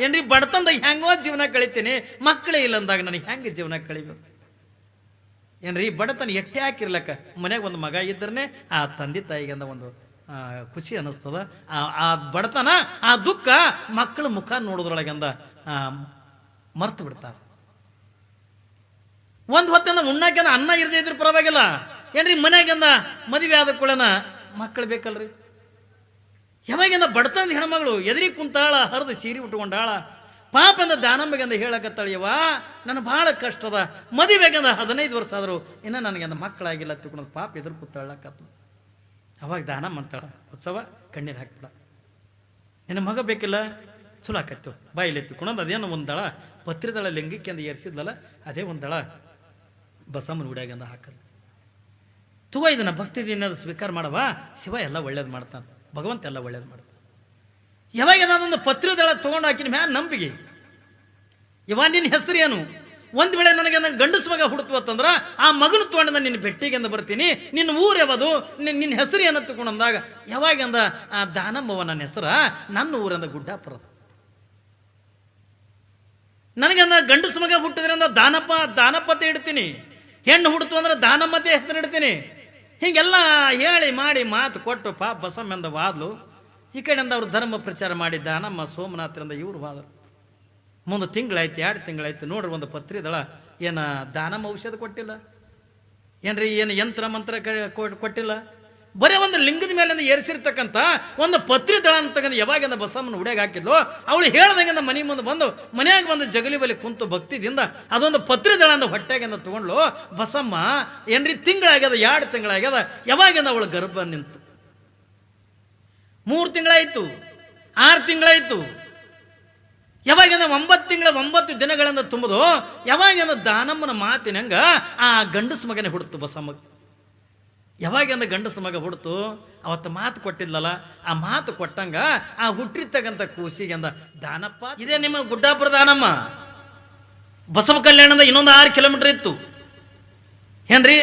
ಏನ್ರಿ ಬಡತನದಾಗ ಹೆಂಗೋ ಜೀವನ ಕಳಿತೀನಿ, ಮಕ್ಕಳೇ ಇಲ್ಲ ಅಂದಾಗ ನನಗೆ ಹೆಂಗೆ ಜೀವನ ಕಳಿಬೇಕು ಏನ್ರಿ. ಬಡತನ ಎಟ್ಟೆ ಹಾಕಿರ್ಲಕ್ಕ ಮನೆಗೆ ಒಂದು ಮಗ ಇದ್ರೇ ಆ ತಂದೆ ತಾಯಿಗಂದ ಒಂದು ಖುಷಿ ಅನ್ನಿಸ್ತದ. ಆ ಬಡತನ, ಆ ದುಃಖ ಮಕ್ಕಳ ಮುಖ ನೋಡೋದ್ರೊಳಗಂದ ಮರ್ತು ಬಿಡ್ತಾರೆ. ಒಂದು ಹೊತ್ತಿಂದ ಉಣ್ಣಾಕೆಂದ ಅನ್ನ ಇರದೇ ಇದ್ರು ಪರವಾಗಿಲ್ಲ ಏನ್ರಿ, ಮನೆಯಾಗಂದ ಮದುವೆ ಆದ ಕೂಡನ ಮಕ್ಕಳು ಬೇಕಲ್ರಿ. ಯಾವಾಗಿಂದ ಬಡತನದ ಹೆಣ್ಮಗಳು ಎದುರಿಗೆ ಕುಂತಾಳ, ಹರಿದು ಸೀರೆ ಉಟ್ಕೊಂಡಾಳ. ಪಾಪಂದ ದಾನಮ್ಮಗಂದ ಹೇಳಕತ್ತಾಳಿಯವ, ನನ್ನ ಭಾಳ ಕಷ್ಟದ, ಮದುವೆಗಂದ 15 ವರ್ಷ ಆದರೂ ಇನ್ನು ನನಗಂದ ಮಕ್ಕಳಾಗಿಲ್ಲ ತಿಳ್ಕೊಂಡು ಪಾಪ ಎದುರು ಕೂತಾಳಕತ್ತ. ಅವಾಗ ದಾನಮ್ಮ ಅಂತಾಳ, ಉತ್ಸವ ಕಣ್ಣೀರು ಹಾಕ್ಬಿಡ, ನಿನ್ನ ಮಗ ಬೇಕಿಲ್ಲ, ಚಲೋ ಆಕತ್ತು ಬಾಯಿಲೆ ಎತ್ತಿಕೊಂಡು ಅದೇನೋ ಒಂದಳ ಪತ್ರಿದಳ ಲಿಂಗಕ್ಕೆ ಅಂದ ಏರಿಸಿದ್ಲಲ್ಲ, ಅದೇ ಒಂದಳ ಬಸಮ್ಮನ ಹುಡ್ಯಾಗಂದ ಹಾಕದು. ತುವ ಇದನ್ನ ಭಕ್ತಿದಿಂದ ಸ್ವೀಕಾರ ಮಾಡವ, ಶಿವ ಎಲ್ಲ ಒಳ್ಳೇದು ಮಾಡ್ತಾನೆ, ಭಗವಂತ ಎಲ್ಲ ಒಳ್ಳೇದು ಮಾಡ್ತಾನೆ. ಯಾವಾಗ ಅದೊಂದು ಪತ್ರಿದಳ ತೊಗೊಂಡು ಹಾಕಿನ ಮ್ಯಾ ನಂಬಿಕೆ, ಇವ ನಿನ್ನ ಹೆಸರು ಏನು, ಒಂದು ವೇಳೆ ನನಗೆ ಗಂಡಸು ಮಗ ಹುಡುತು ಅಂತಂದ್ರೆ ಆ ಮಗನ ತೊಗೊಂಡ ನಿನ್ನ ಭೆಟ್ಟಿಗೆಂದ ಬರ್ತೀನಿ, ನಿನ್ನ ಊರು ಯಾವುದು, ನಿನ್ನ ಹೆಸರು ಏನು ತಗೊಂಡಂದಾಗ ಯಾವಾಗಂದ ಆ ದಾನಮ್ಮವ ನನ್ನ ಹೆಸರ, ನನ್ನ ಊರಂದ ಗುಡ್ಡಾಪುರ. ನನಗಂದ ಗಂಡಸು ಮಗ ಹುಟ್ಟಿದ್ರಿಂದ ದಾನಪ್ಪತೆ ಇಡ್ತೀನಿ, ಹೆಣ್ಣು ಹುಡ್ತು ಅಂದ್ರೆ ದಾನಮ್ಮತೆ ಹೆಸರು ಇಡ್ತೀನಿ. ಹೀಗೆಲ್ಲ ಹೇಳಿ ಮಾಡಿ ಮಾತು ಕೊಟ್ಟು ಪಾಪ ಬಸಮ್ಮೆಂದ ವಾದ್ಲು. ಈ ಕಡೆಯಿಂದ ಅವರು ಧರ್ಮ ಪ್ರಚಾರ ಮಾಡಿ ದಾನಮ್ಮ ಸೋಮನಾಥರಿಂದ ಇವರು ವಾದರು. ಮುಂದೆ ತಿಂಗಳಾಯ್ತು, 2 ತಿಂಗಳಾಯ್ತು. ನೋಡ್ರಿ, ಒಂದು ಪತ್ರಿದಳ ಏನು ದಾನಮ್ಮ ಔಷಧ ಕೊಟ್ಟಿಲ್ಲ ಏನ್ರಿ, ಏನು ಯಂತ್ರ ಮಂತ್ರ ಕೊಟ್ಟಿಲ್ಲ, ಬರೀ ಒಂದು ಲಿಂಗದ ಮೇಲಿಂದ ಏರಿಸಿರ್ತಕ್ಕಂಥ ಒಂದು ಪತ್ರಿದಳ ಅಂತಕ್ಕಂಥ ಯಾವಾಗಿಂದ ಬಸಮ್ಮನ ಹುಡ್ಯಾಗ ಹಾಕಿದ್ಲು, ಅವಳು ಹೇಳ್ದಂಗಿಂದ ಮನೆ ಮುಂದೆ ಬಂದು ಮನೆಯಾಗ ಬಂದು ಜಗಲಿ ಬಲಿ ಕುಂತು ಭಕ್ತಿದಿಂದ ಅದೊಂದು ಪತ್ರಿದಳ ಅಂದ ಹೊಟ್ಟೆಗಿಂದ ತಗೊಂಡ್ಲು. ಬಸಮ್ಮ ಏನ್ರಿ ತಿಂಗಳಾಗ್ಯದ, 2 ತಿಂಗಳಾಗ್ಯದ, ಯಾವಾಗಿಂದ ಅವಳು ಗರ್ಭ ನಿಂತು 3 ತಿಂಗಳಾಯ್ತು, 6 ತಿಂಗಳಾಯ್ತು, ಯಾವಾಗಿಂದ 9 ತಿಂಗಳ 9 ದಿನಗಳಿಂದ ತುಂಬುದು. ಯಾವಾಗಿಂದ ದಾನಮ್ಮನ ಮಾತಿನಂಗ ಆ ಗಂಡಸು ಮಗನೇ ಹುಡುತು ಬಸಮ್ಮ. ಯಾವಾಗಿಂದ ಗಂಡಸು ಮಗ ಹುಡ್ತು, ಅವತ್ತು ಮಾತು ಕೊಟ್ಟಿದ್ಲಲ್ಲ, ಆ ಮಾತು ಕೊಟ್ಟಂಗ ಆ ಹುಟ್ಟಿರ್ತಕ್ಕಂಥ ಕೂಸಿಗೆಂದ ದಾನಪ್ಪ. ಇದೇ ನಿಮ್ಮ ಗುಡ್ಡಾಪುರ ದಾನಮ್ಮ. ಬಸವ ಕಲ್ಯಾಣದ ಇನ್ನೊಂದು 6 ಕಿಲೋಮೀಟರ್ ಇತ್ತು ಏನ್ರಿ.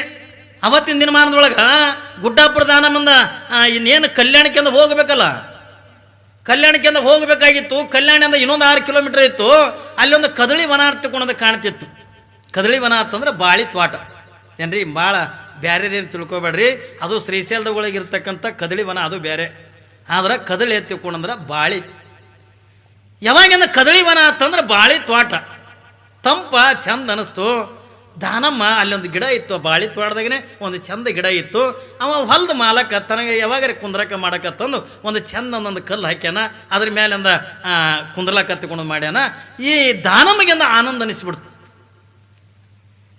ಅವತ್ತಿನ ದಿನಮಾನದೊಳಗ ಗುಡ್ಡಾಪುರ ದಾನಮ್ಮಂದ ಇನ್ನೇನು ಕಲ್ಯಾಣಕ್ಕೆಂದ ಹೋಗ್ಬೇಕಲ್ಲ, ಕಲ್ಯಾಣಕ್ಕಿಂದ ಹೋಗಬೇಕಾಗಿತ್ತು. ಕಲ್ಯಾಣದಿಂದ ಇನ್ನೊಂದು 6 ಕಿಲೋಮೀಟರ್ ಇತ್ತು. ಅಲ್ಲಿ ಒಂದು ಕದಳಿ ವನ ಅರ್ಥಕೊಂಡು ಕಾಣ್ತಿತ್ತು. ಕದಳಿ ವನ ಅಂತಂದ್ರೆ ಬಾಳಿ ತ್ವಾಟ ಏನ್ರಿ, ಭಾಳ ಬ್ಯಾರೆದೇನು ತಿಳ್ಕೊಬೇಡ್ರಿ. ಅದು ಶ್ರೀಶೈಲದ ಒಳಗಿರ್ತಕ್ಕಂಥ ಕದಳಿ ವನ, ಅದು ಬೇರೆ. ಆದ್ರೆ ಕದಳಿ ಎತ್ತಿಕೊಂಡಂದ್ರೆ ಬಾಳಿ. ಯಾವಾಗಿಂದ ಕದಳಿ ವನ ಅಂತಂದ್ರೆ ಬಾಳಿ ತ್ವಾಟ ತಂಪ ಚಂದ ಅನಿಸ್ತು. ದಾನಮ್ಮ ಅಲ್ಲೊಂದು ಗಿಡ ಇತ್ತು, ಬಾಳಿ ತೋಟದಾಗನೆ ಒಂದು ಚಂದ ಗಿಡ ಇತ್ತು. ಅವ ಹೊಲ್ದ ಮಾಲಕ ತನಗೆ ಯಾವಾಗಾರ ಕುಂದ್ರಕ ಮಾಡಕತ್ತಂದು ಒಂದು ಚಂದ ಒಂದೊಂದು ಕಲ್ಲು ಹಾಕ್ಯಾನ, ಅದ್ರ ಮೇಲಿಂದ ಕುಂದ್ರಲಕತ್ತಿಕೊಂಡು ಮಾಡ್ಯಾನ. ಈ ದಾನಮ್ಮಿಗಿಂದ ಆನಂದ ಅನಿಸ್ಬಿಡ್ತು.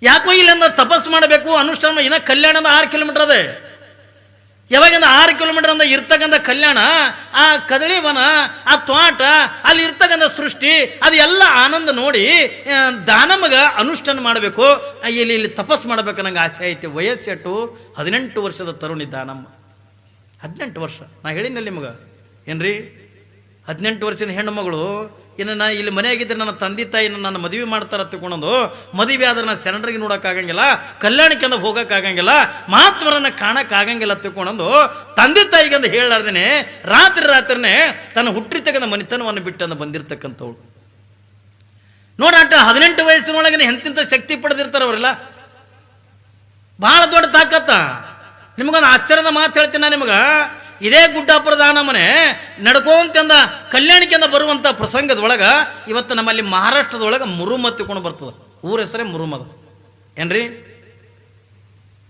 ಯಾಕೋ ಇಲ್ಲಿಂದ ತಪಸ್ಸು ಮಾಡಬೇಕು ಅನುಷ್ಠಾನ. ಇನ್ನ ಕಲ್ಯಾಣದ 6 ಕಿಲೋಮೀಟರ್ ಅದೇ. ಯಾವಾಗಿಂದ 6 ಕಿಲೋಮೀಟರ್ ಅಂದ ಇರ್ತಕ್ಕಂಥ ಕಲ್ಯಾಣ, ಆ ಕದಳಿ ವನ, ಆ ತೋಟ, ಅಲ್ಲಿ ಇರ್ತಕ್ಕಂಥ ಸೃಷ್ಟಿ, ಅದು ಎಲ್ಲ ಆನಂದ ನೋಡಿ ದಾನಮ್ಮಗ ಅನುಷ್ಠಾನ ಮಾಡಬೇಕು, ಇಲ್ಲಿ ತಪಸ್ಸು ಮಾಡ್ಬೇಕು ನಂಗೆ ಆಸೆ ಐತಿ. ವಯಸ್ಸೆಟ್ಟು 18 ವರ್ಷದ ತರುಣಿ ದಾನಮ್ಮ. 18 ವರ್ಷ ನಾ ಹೇಳಿನಲ್ಲಿ ನಿಮಗೆ ಏನ್ರಿ, 18 ವರ್ಷದ ಹೆಣ್ಣು ಮಗಳು. ಇನ್ನು ನಾ ಇಲ್ಲಿ ಮನೆಯಾಗಿದ್ದರೆ ನನ್ನ ತಂದೆ ತಾಯಿ ನನ್ನ ಮದುವೆ ಮಾಡ್ತಾರ ತಿಳ್ಕೊಂಡು, ಮದುವೆ ಆದ್ರೆ ನಾನು ಶರಣರಿಗೆ ನೋಡೋಕ್ಕಾಗಂಗಿಲ್ಲ, ಕಲ್ಯಾಣಕ್ಕೆ ಅಂದ ಹೋಗೋಕ್ಕಾಗಂಗಿಲ್ಲ, ಮಹಾತ್ಮರನ್ನ ಕಾಣಕ್ಕಾಗಂಗಿಲ್ಲ ತಿಳ್ಕೊಂಡು ತಂದೆ ತಾಯಿಗಂದು ಹೇಳಾರ್ದೇನೆ ರಾತ್ರಿನೇ ತನ್ನ ಹುಟ್ಟಿರ್ತಕ್ಕಂಥ ಮನಿತನವನ್ನು ಬಿಟ್ಟಂದು ಬಂದಿರತಕ್ಕಂಥವ್ಳು ನೋಡಾಟ. 18 ವಯಸ್ಸಿನೊಳಗೆ ಎಂತಿಂಥ ಶಕ್ತಿ ಪಡೆದಿರ್ತಾರೆ ಅವರೆಲ್ಲ. ಭಾಳ ದೊಡ್ಡ ತಾಕತ್ತ. ನಿಮಗೊಂದು ಆಶ್ಚರ್ಯದ ಮಾತು ಹೇಳ್ತೀನಿ ನಾನು ನಿಮಗೆ. ಇದೇ ಗುಡ್ಡಾಪುರ ದಾನಮ್ಮನೆ ನಡ್ಕೊಂತಂದ ಕಲ್ಯಾಣಕ್ಕಿಂದ ಬರುವಂಥ ಪ್ರಸಂಗದೊಳಗೆ ಇವತ್ತು ನಮ್ಮಲ್ಲಿ ಮಹಾರಾಷ್ಟ್ರದೊಳಗೆ ಮುರುಮ ತಿಳ್ಕೊಂಡು ಬರ್ತದೆ. ಊರ ಹೆಸರೇ ಮುರುಮದ ಏನ್ರಿ,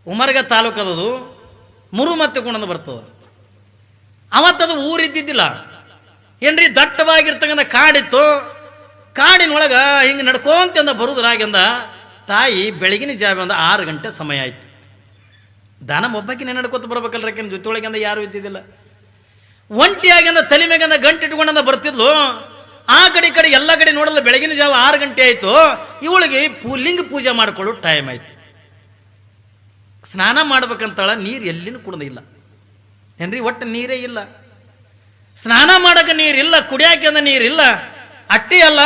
ಉಮರ್ಗ ತಾಲೂಕದದು ಮುರುಮ ತಿಳ್ಕೊಂಡು ಬರ್ತದೆ. ಅವತ್ತದು ಊರಿದ್ದಿದ್ದಿಲ್ಲ ಏನ್ರಿ, ದಟ್ಟವಾಗಿರ್ತಕ್ಕಂಥ ಕಾಡಿತ್ತು. ಕಾಡಿನೊಳಗೆ ಹಿಂಗೆ ನಡ್ಕೊಂತಂದ ಬರುದ್ರಾಗಿಂದ ತಾಯಿ ಬೆಳಗಿನ ಜಾವ 6 ಗಂಟೆ ಸಮಯ ಆಯಿತು. ದಾನಮ್ಮ ಒಬ್ಬಾಕಿನೇ ನಡ್ಕೊತ ಬರ್ಬೇಕಲ್ರ, ಜೊತೆಯೊಳಗಿಂದ ಯಾರು ಇದ್ದಿದ್ದಿಲ್ಲ. ಒಂಟಿಯಾಗಿಂದ ತಲೆ ಮ್ಯಾಗಿಂದ ಗಂಟೆ ಇಟ್ಕೊಂಡ ಬರ್ತಿದ್ಲು. ಆ ಕಡೆ ಈ ಕಡೆ ಎಲ್ಲ ಕಡೆ ನೋಡಲ್ಲ. ಬೆಳಗಿನ ಜಾವ 6 ಗಂಟೆ ಆಯಿತು. ಇವಳಿಗೆ ಲಿಂಗ ಪೂಜೆ ಮಾಡ್ಕೊಳ್ಳೋ ಟೈಮ್ ಆಯ್ತು. ಸ್ನಾನ ಮಾಡ್ಬೇಕಂತಾಳ, ನೀರು ಎಲ್ಲಿನೂ ಕುಡ್ದಿಲ್ಲ ಏನ್ರಿ, ಒಟ್ಟು ನೀರೇ ಇಲ್ಲ. ಸ್ನಾನ ಮಾಡೋಕೆ ನೀರಿಲ್ಲ, ಕುಡಿಯಾಕೆ ನೀರಿಲ್ಲ. ಅಟ್ಟಿ ಅಲ್ಲ,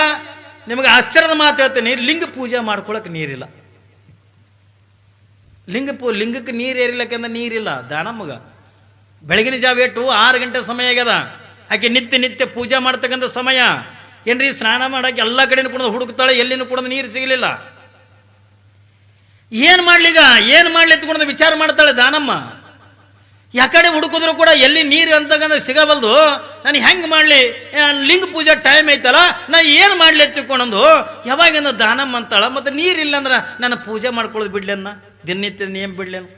ನಿಮಗೆ ಆಶ್ಚರ್ಯದ ಮಾತು ಹೇಳ್ತೀನಿ, ಲಿಂಗ ಪೂಜೆ ಮಾಡ್ಕೊಳಕ್ಕೆ ನೀರಿಲ್ಲ. ಲಿಂಗಕ್ಕೆ ನೀರು ಏರಿಲಕ್ಕಂದ ನೀರಿಲ್ಲ ದಾನಮ್ಮಗ. ಬೆಳಗಿನ ಜಾವ 6 ಗಂಟೆ ಸಮಯ ಆಗ್ಯದ. ಆಕೆ ನಿತ್ಯ ಪೂಜೆ ಮಾಡ್ತಕ್ಕಂಥ ಸಮಯ ಏನ್ರಿ. ಸ್ನಾನ ಮಾಡಕ್ಕೆ ಎಲ್ಲ ಕಡೆನೂ ಕುಡಿದು ಹುಡುಕ್ತಾಳೆ, ಎಲ್ಲಿನೂ ಕುಡಿದು ನೀರು ಸಿಗಲಿಲ್ಲ. ಏನು ಮಾಡ್ಲಿಗ, ಏನು ಮಾಡ್ಲಿ ಎತ್ಕೊಂಡು ವಿಚಾರ ಮಾಡ್ತಾಳೆ ದಾನಮ್ಮ. ಯಾಕಡೆ ಹುಡುಕಿದ್ರು ಕೂಡ ಎಲ್ಲಿ ನೀರು ಅಂತಕ್ಕಂಥ ಸಿಗಬಲ್ದು. ನಾನು ಹೆಂಗೆ ಮಾಡಲಿ, ಲಿಂಗ ಪೂಜೆ ಟೈಮ್ ಐತಲ್ಲ, ನಾನು ಏನು ಮಾಡಲಿ ಎತ್ತಿಕೊಂಡು ಯಾವಾಗಿಂದ ದಾನಮ್ಮ ಅಂತಾಳ. ಮತ್ತು ನೀರಿಲ್ಲ ಅಂದ್ರೆ ನಾನು ಪೂಜೆ ಮಾಡ್ಕೊಳ್ಳೋದು ಬಿಡ್ಲೇನ, ದಿನನಿತ್ಯ ನೇಮ್ ಬಿಡ್ಲೇನು.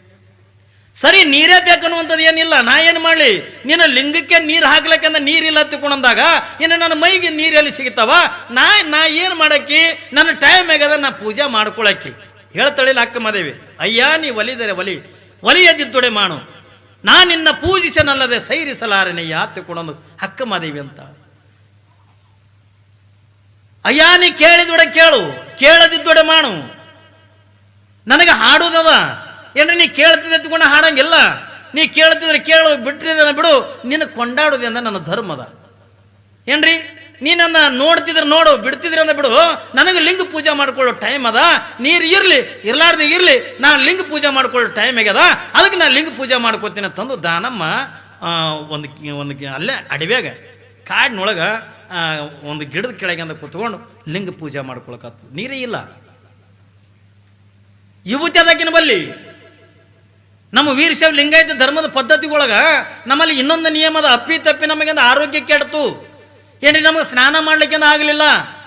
ಸರಿ, ನೀರೇ ಬೇಕನ್ನುವಂಥದ್ದು ಏನಿಲ್ಲ. ನಾ ಏನು ಮಾಡಲಿ, ನೀನು ಲಿಂಗಕ್ಕೆ ನೀರು ಹಾಕ್ಲಿಕ್ಕಂದ್ರೆ ನೀರಿಲ್ಲ ತಿಳ್ಕೊಂಡಾಗ ಇನ್ನು ನನ್ನ ಮೈಗೆ ನೀರೆಲ್ಲಿ ಸಿಗ್ತಾವ. ನಾ ಏನು ಮಾಡಕ್ಕಿ, ನನ್ನ ಟೈಮ್ ಆಗ್ಯದ, ನಾ ಪೂಜೆ ಮಾಡ್ಕೊಳಕ್ಕಿ. ಹೇಳ್ತಾಳಿಲ್ಲ ಅಕ್ಕ ಮಾದೇವಿ, ಅಯ್ಯ ನೀ ಒಲಿದರೆ ಒಲಿ ಎದ್ದಿದ್ದೊಡೆ ಮಾಡು, ನಾ ನಿನ್ನ ಪೂಜಿಸನಲ್ಲದೆ ಸೈರಿಸಲಾರನೆಯ್ಯ ತಿಳ್ಕೊಂಡು ಅಕ್ಕ ಮಾದೇವಿ ಅಂತ. ಅಯ್ಯ ನೀ ಕೇಳಿದೊಡೆ ಕೇಳು, ಕೇಳದಿದ್ದೊಡೆ ಮಾಡು. ನನಗೆ ಹಾಡುದದ ಏನ್ರಿ, ನೀ ಕೇಳ್ತಿದ್ದೆ ಎತ್ಕೊಂಡು ಹಾಡಂಗಿಲ್ಲ. ನೀ ಕೇಳ್ತಿದ್ರೆ ಕೇಳು, ಬಿಟ್ಟಿದ್ರೆ ಬಿಡು. ನಿನ್ನ ಕೊಂಡಾಡುದೆ ಅಂದ ನನ್ನ ಧರ್ಮದ ಏನ್ರಿ. ನೀ ನನ್ನ ನೋಡ್ತಿದ್ರೆ ನೋಡು, ಬಿಡ್ತಿದ್ರೆ ಅಂದ ಬಿಡು. ನನಗೆ ಲಿಂಗ ಪೂಜೆ ಮಾಡ್ಕೊಳ್ಳೋ ಟೈಮ್ ಅದ. ನೀರು ಇರಲಿ ಇರ್ಲಾರ್ದೆ ಇರಲಿ, ನಾನು ಲಿಂಗ ಪೂಜೆ ಮಾಡ್ಕೊಳ್ಳೋ ಟೈಮ್ ಆಗ್ಯದ, ಅದಕ್ಕೆ ನಾನು ಲಿಂಗ ಪೂಜೆ ಮಾಡ್ಕೋತೀನಿ ಅಂತಂದು ದಾನಮ್ಮ ಒಂದು ಅಲ್ಲೇ ಅಡವ್ಯಾಗ ಕಾಡಿನೊಳಗೆ ಒಂದು ಗಿಡದ ಕೆಳಗೆ ಅಂದ ಕೂತ್ಕೊಂಡು ಲಿಂಗ ಪೂಜೆ ಮಾಡ್ಕೊಳಕತ್ತ. ನೀರೇ ಇಲ್ಲ. ವಿಭೂತಿ ಅದಕ್ಕಿನ ಬಲ್ಲಿ ನಮ್ಮ ವೀರಶೈವ ಲಿಂಗಾಯತ ಧರ್ಮದ ಪದ್ಧತಿಗೊಳಗೆ ನಮ್ಮಲ್ಲಿ ಇನ್ನೊಂದು ನಿಯಮದ, ಅಪ್ಪಿ ತಪ್ಪಿ ನಮಗಿಂದ ಆರೋಗ್ಯ ಕೆಡ್ತು ಏನ್ರಿ. ನಮಗೆ ಸ್ನಾನ ಮಾಡ್ಲಿಕ್ಕಿಂದ ಆಗಲಿಲ್ಲ,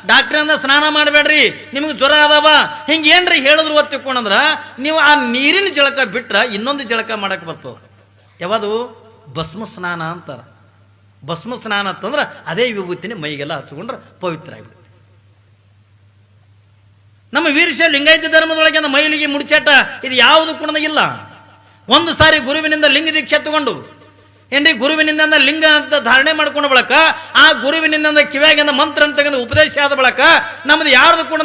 ಡಾಕ್ಟ್ರಿಂದ ಸ್ನಾನ ಮಾಡಬೇಡ್ರಿ, ನಿಮಗೆ ಜ್ವರ ಅದಾವ, ಹಿಂಗೆ ಏನ್ರಿ ಹೇಳಿದ್ರು ಒತ್ತಿಕೊಂಡ್ರ ನೀವು ಆ ನೀರಿನ ಜಳಕ ಬಿಟ್ರೆ ಇನ್ನೊಂದು ಜಳಕ ಮಾಡಕ್ಕೆ ಬರ್ತದೆ. ಯಾವುದು ಭಸ್ಮ ಸ್ನಾನ ಅಂತಾರೆ. ಭಸ್ಮ ಸ್ನಾನ ಅಂತಂದ್ರೆ ಅದೇ ವಿಭೂತಿನೇ ಮೈಗೆಲ್ಲ ಹಚ್ಕೊಂಡ್ರೆ ಪವಿತ್ರ ಆಗಿಬಿಡುತ್ತೆ. ನಮ್ಮ ವೀರಶೈವ ಲಿಂಗಾಯತ ಧರ್ಮದೊಳಗೆ ಮೈಲಿಗೆ ಮುಡಿಚಾಟ ಇದು ಯಾವುದು ಕೂಡ ಇಲ್ಲ. ಒಂದು ಸಾರಿ ಗುರುವಿನಿಂದ ಲಿಂಗ ದೀಕ್ಷೆ ತಗೊಂಡು ಏನ್ರಿ, ಗುರುವಿನಿಂದ ಲಿಂಗ ಅಂತ ಧಾರಣೆ ಮಾಡ್ಕೊಂಡ ಬಳಕ, ಆ ಗುರುವಿನಿಂದ ಕಿವ್ಯಾಗಿಂದ ಮಂತ್ರ ಅಂತಕ್ಕಂಥ ಉಪದೇಶ ಆದ ಬಳಕ ನಮ್ದು ಯಾರ್ದು ಕೂಡ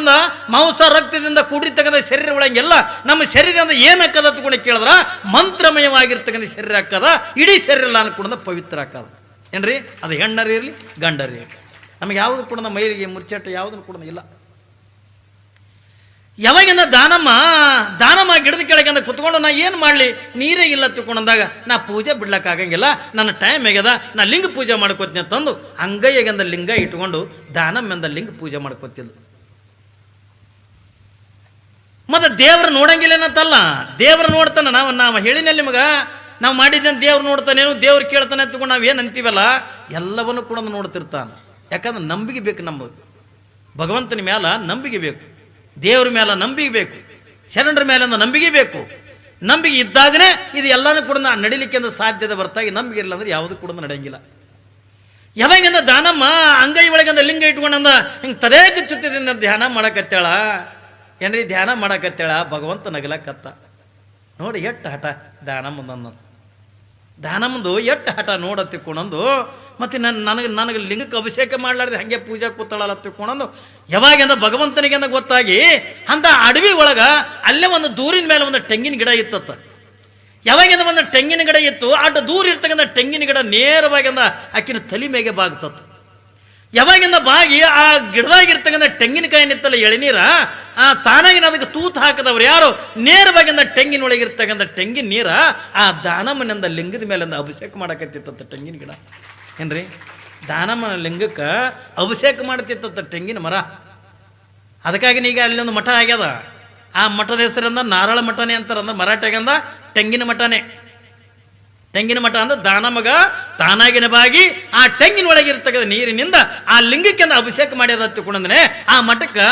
ಮಾಂಸ ರಕ್ತದಿಂದ ಕೂಡಿರ್ತಕ್ಕಂಥ ಶರೀರ ಒಳಗೆಲ್ಲ ನಮ್ಮ ಶರೀರದ ಏನಕ್ಕದ ತಗೊಂಡು ಕೇಳಿದ್ರ ಮಂತ್ರಮಯವಾಗಿರ್ತಕ್ಕಂಥ ಶರೀರ ಹಾಕದ, ಇಡೀ ಶರೀರ ಅನ್ಕೊಂಡ ಪವಿತ್ರ ಹಾಕದ ಏನ್ರಿ. ಅದು ಹೆಣ್ಣರಿ ಇರಲಿ ಗಂಡರಿ ಇರಲಿ, ನಮಗೆ ಯಾವುದು ಕೂಡ ಮೈಲಿಗೆ ಮುರ್ಚಾಟ ಯಾವುದನ್ನು ಕೂಡ ಇಲ್ಲ. ಯಾವಾಗಿಂದ ದಾನಮ್ಮ ಗಿಡದ ಕೆಳಗಿಂದ ಕುತ್ಕೊಂಡು ನಾ ಏನು ಮಾಡಲಿ, ನೀರೇ ಇಲ್ಲ ತಿಳ್ಕೊಂಡಂದಾಗ ನಾ ಪೂಜೆ ಬಿಡ್ಲಕ್ಕಾಗಂಗಿಲ್ಲ, ನನ್ನ ಟೈಮ್ ಆಗ್ಯದ, ನಾ ಲಿಂಗ ಪೂಜೆ ಮಾಡ್ಕೋತೀನಿ ಅಂತಂದು ಅಂಗೈಯಾಗಿಂದ ಲಿಂಗ ಇಟ್ಕೊಂಡು ದಾನಮ್ಮೆಂದ ಲಿಂಗ ಪೂಜೆ ಮಾಡ್ಕೋತಿದ್ಲು. ಮತ್ತು ದೇವ್ರು ನೋಡಂಗಿಲ್ಲ ಏನಂತಲ್ಲ, ದೇವ್ರು ನೋಡ್ತಾನೆ. ನಾವು ಹೇಳಿನಲ್ಲಿ ನಿಮಗೆ ನಾವು ಮಾಡಿದ್ದೇನೆ ದೇವ್ರು ನೋಡ್ತಾನೇನು, ದೇವ್ರು ಕೇಳ್ತಾನೆ ಅಂತಕೊಂಡು ನಾವು ಏನು ಅಂತೀವಲ್ಲ ಎಲ್ಲವನ್ನು ಕೂಡ ನೋಡ್ತಿರ್ತಾನೆ. ಯಾಕಂದ್ರೆ ನಂಬಿಕೆ ಬೇಕು, ನಮ್ಮದು ಭಗವಂತನ ಮೇಲೆ ನಂಬಿಕೆ ಬೇಕು, ದೇವ್ರ ಮೇಲೆ ನಂಬಿಕೆ ಬೇಕು, ಶರಣರ ಮೇಲೆ ನಂಬಿಕೆ ಬೇಕು. ನಂಬಿಕೆ ಇದ್ದಾಗನೇ ಇದು ಎಲ್ಲನೂ ಕೂಡ ನಡಿಲಿಕ್ಕೆ ಸಾಧ್ಯತೆ ಬರ್ತಾಗಿ. ನಂಬಿಕೆ ಇಲ್ಲ ಅಂದ್ರೆ ಯಾವುದು ಕೂಡ ನಡೆಯಂಗಿಲ್ಲ. ಯಾವಾಗಿಂದ ದಾನಮ್ಮ ಅಂಗೈ ಒಳಗಿಂದ ಲಿಂಗ ಇಟ್ಕೊಂಡಂದ ಹಿಂಗೆ ತದೇ ಕಿಚ್ಚುತ್ತಿದಿಂದ ಧ್ಯಾನ ಮಾಡಕತ್ತಾಳ. ಏನ್ರಿ ಧ್ಯಾನ ಮಾಡಕತ್ತಾಳ, ಭಗವಂತ ನಗಲಕತ್ತ. ನೋಡಿ ಎಷ್ಟು ಹಠ ದಾನಮ್ಮಂದು ಎಷ್ಟು ಹಠ ನೋಡ ತಿಕ್ಕೊಂಡಂದು. ಮತ್ತು ನನಗೆ ಲಿಂಗಕ್ಕೆ ಅಭಿಷೇಕ ಮಾಡಲಾರ್ದೆ ಹಾಗೆ ಪೂಜೆ ಕೂತಾಳಲ್ಲ ತಿಕ್ಕೊಂಡಂದು. ಯಾವಾಗಿಂದ ಭಗವಂತನಿಗೆ ಗೊತ್ತಾಗಿ ಅಂತ ಅಡವಿ ಒಳಗೆ ಅಲ್ಲೇ ಒಂದು ದೂರಿನ ಮೇಲೆ ಒಂದು ತೆಂಗಿನ ಗಿಡ ಇತ್ತತ್ತ. ಯಾವಾಗಿಂದ ಒಂದು ತೆಂಗಿನ ಗಿಡ ಇತ್ತು, ಅಡ್ಡ ದೂರ ಇರ್ತಕ್ಕಂಥ ತೆಂಗಿನ ಗಿಡ ನೇರವಾಗಿಂದ ಆಕಿನ ತಲೆ ಮೇಗೆ ಬಾಗ್ತತ್ತು. ಯಾವಾಗಿಂದ ಬಾಗಿ ಆ ಗಿಡದಾಗಿರ್ತಕ್ಕಂಥ ತೆಂಗಿನಕಾಯಿ ನಿತ್ತಲ್ಲ ಎಳೆನೀರ ತಾನಾಗಿನ ಅದಕ್ಕೆ ತೂತು ಹಾಕಿದವ್ರು ಯಾರು, ನೇರವಾಗಿಂದ ತೆಂಗಿನ ಒಳಗಿರ್ತಕ್ಕಂಥ ತೆಂಗಿನ ನೀರ ಆ ದಾನಮ್ಮನಿಂದ ಲಿಂಗದ ಮೇಲಿಂದ ಅಭಿಷೇಕ ಮಾಡಕತ್ತಿತ್ತ ತೆಂಗಿನ ಗಿಡ. ಏನ್ರಿ ದಾನಮ್ಮನ ಲಿಂಗಕ್ಕೆ ಅಭಿಷೇಕ ಮಾಡ್ತಿತ್ತ ತೆಂಗಿನ ಮರ. ಅದಕ್ಕಾಗಿ ಈಗ ಅಲ್ಲೊಂದು ಮಠ ಆಗ್ಯದ. ಆ ಮಠದ ಹೆಸರಿಂದ ನಾರಾಳ ಮಠನೇ ಅಂತಾರೆ. ಅಂದ್ರೆ ಮರಾಠಿಗಂದ ತೆಂಗಿನ ಮಠನೇ. ತೆಂಗಿನ ಮಠ ಅಂದ್ರೆ ದಾನಮಗ ತಾನಾಗಿನ ಬಾಗಿ ಆ ತೆಂಗಿನ ಒಳಗಿರ್ತಕ್ಕಂಥ ನೀರಿನಿಂದ ಆ ಲಿಂಗಕ್ಕೆ ಅಭಿಷೇಕ ಮಾಡ್ಯದ ತಿಳ್ಕೊಂಡ್ರೆ ಆ ಮಠಕ್ಕೆ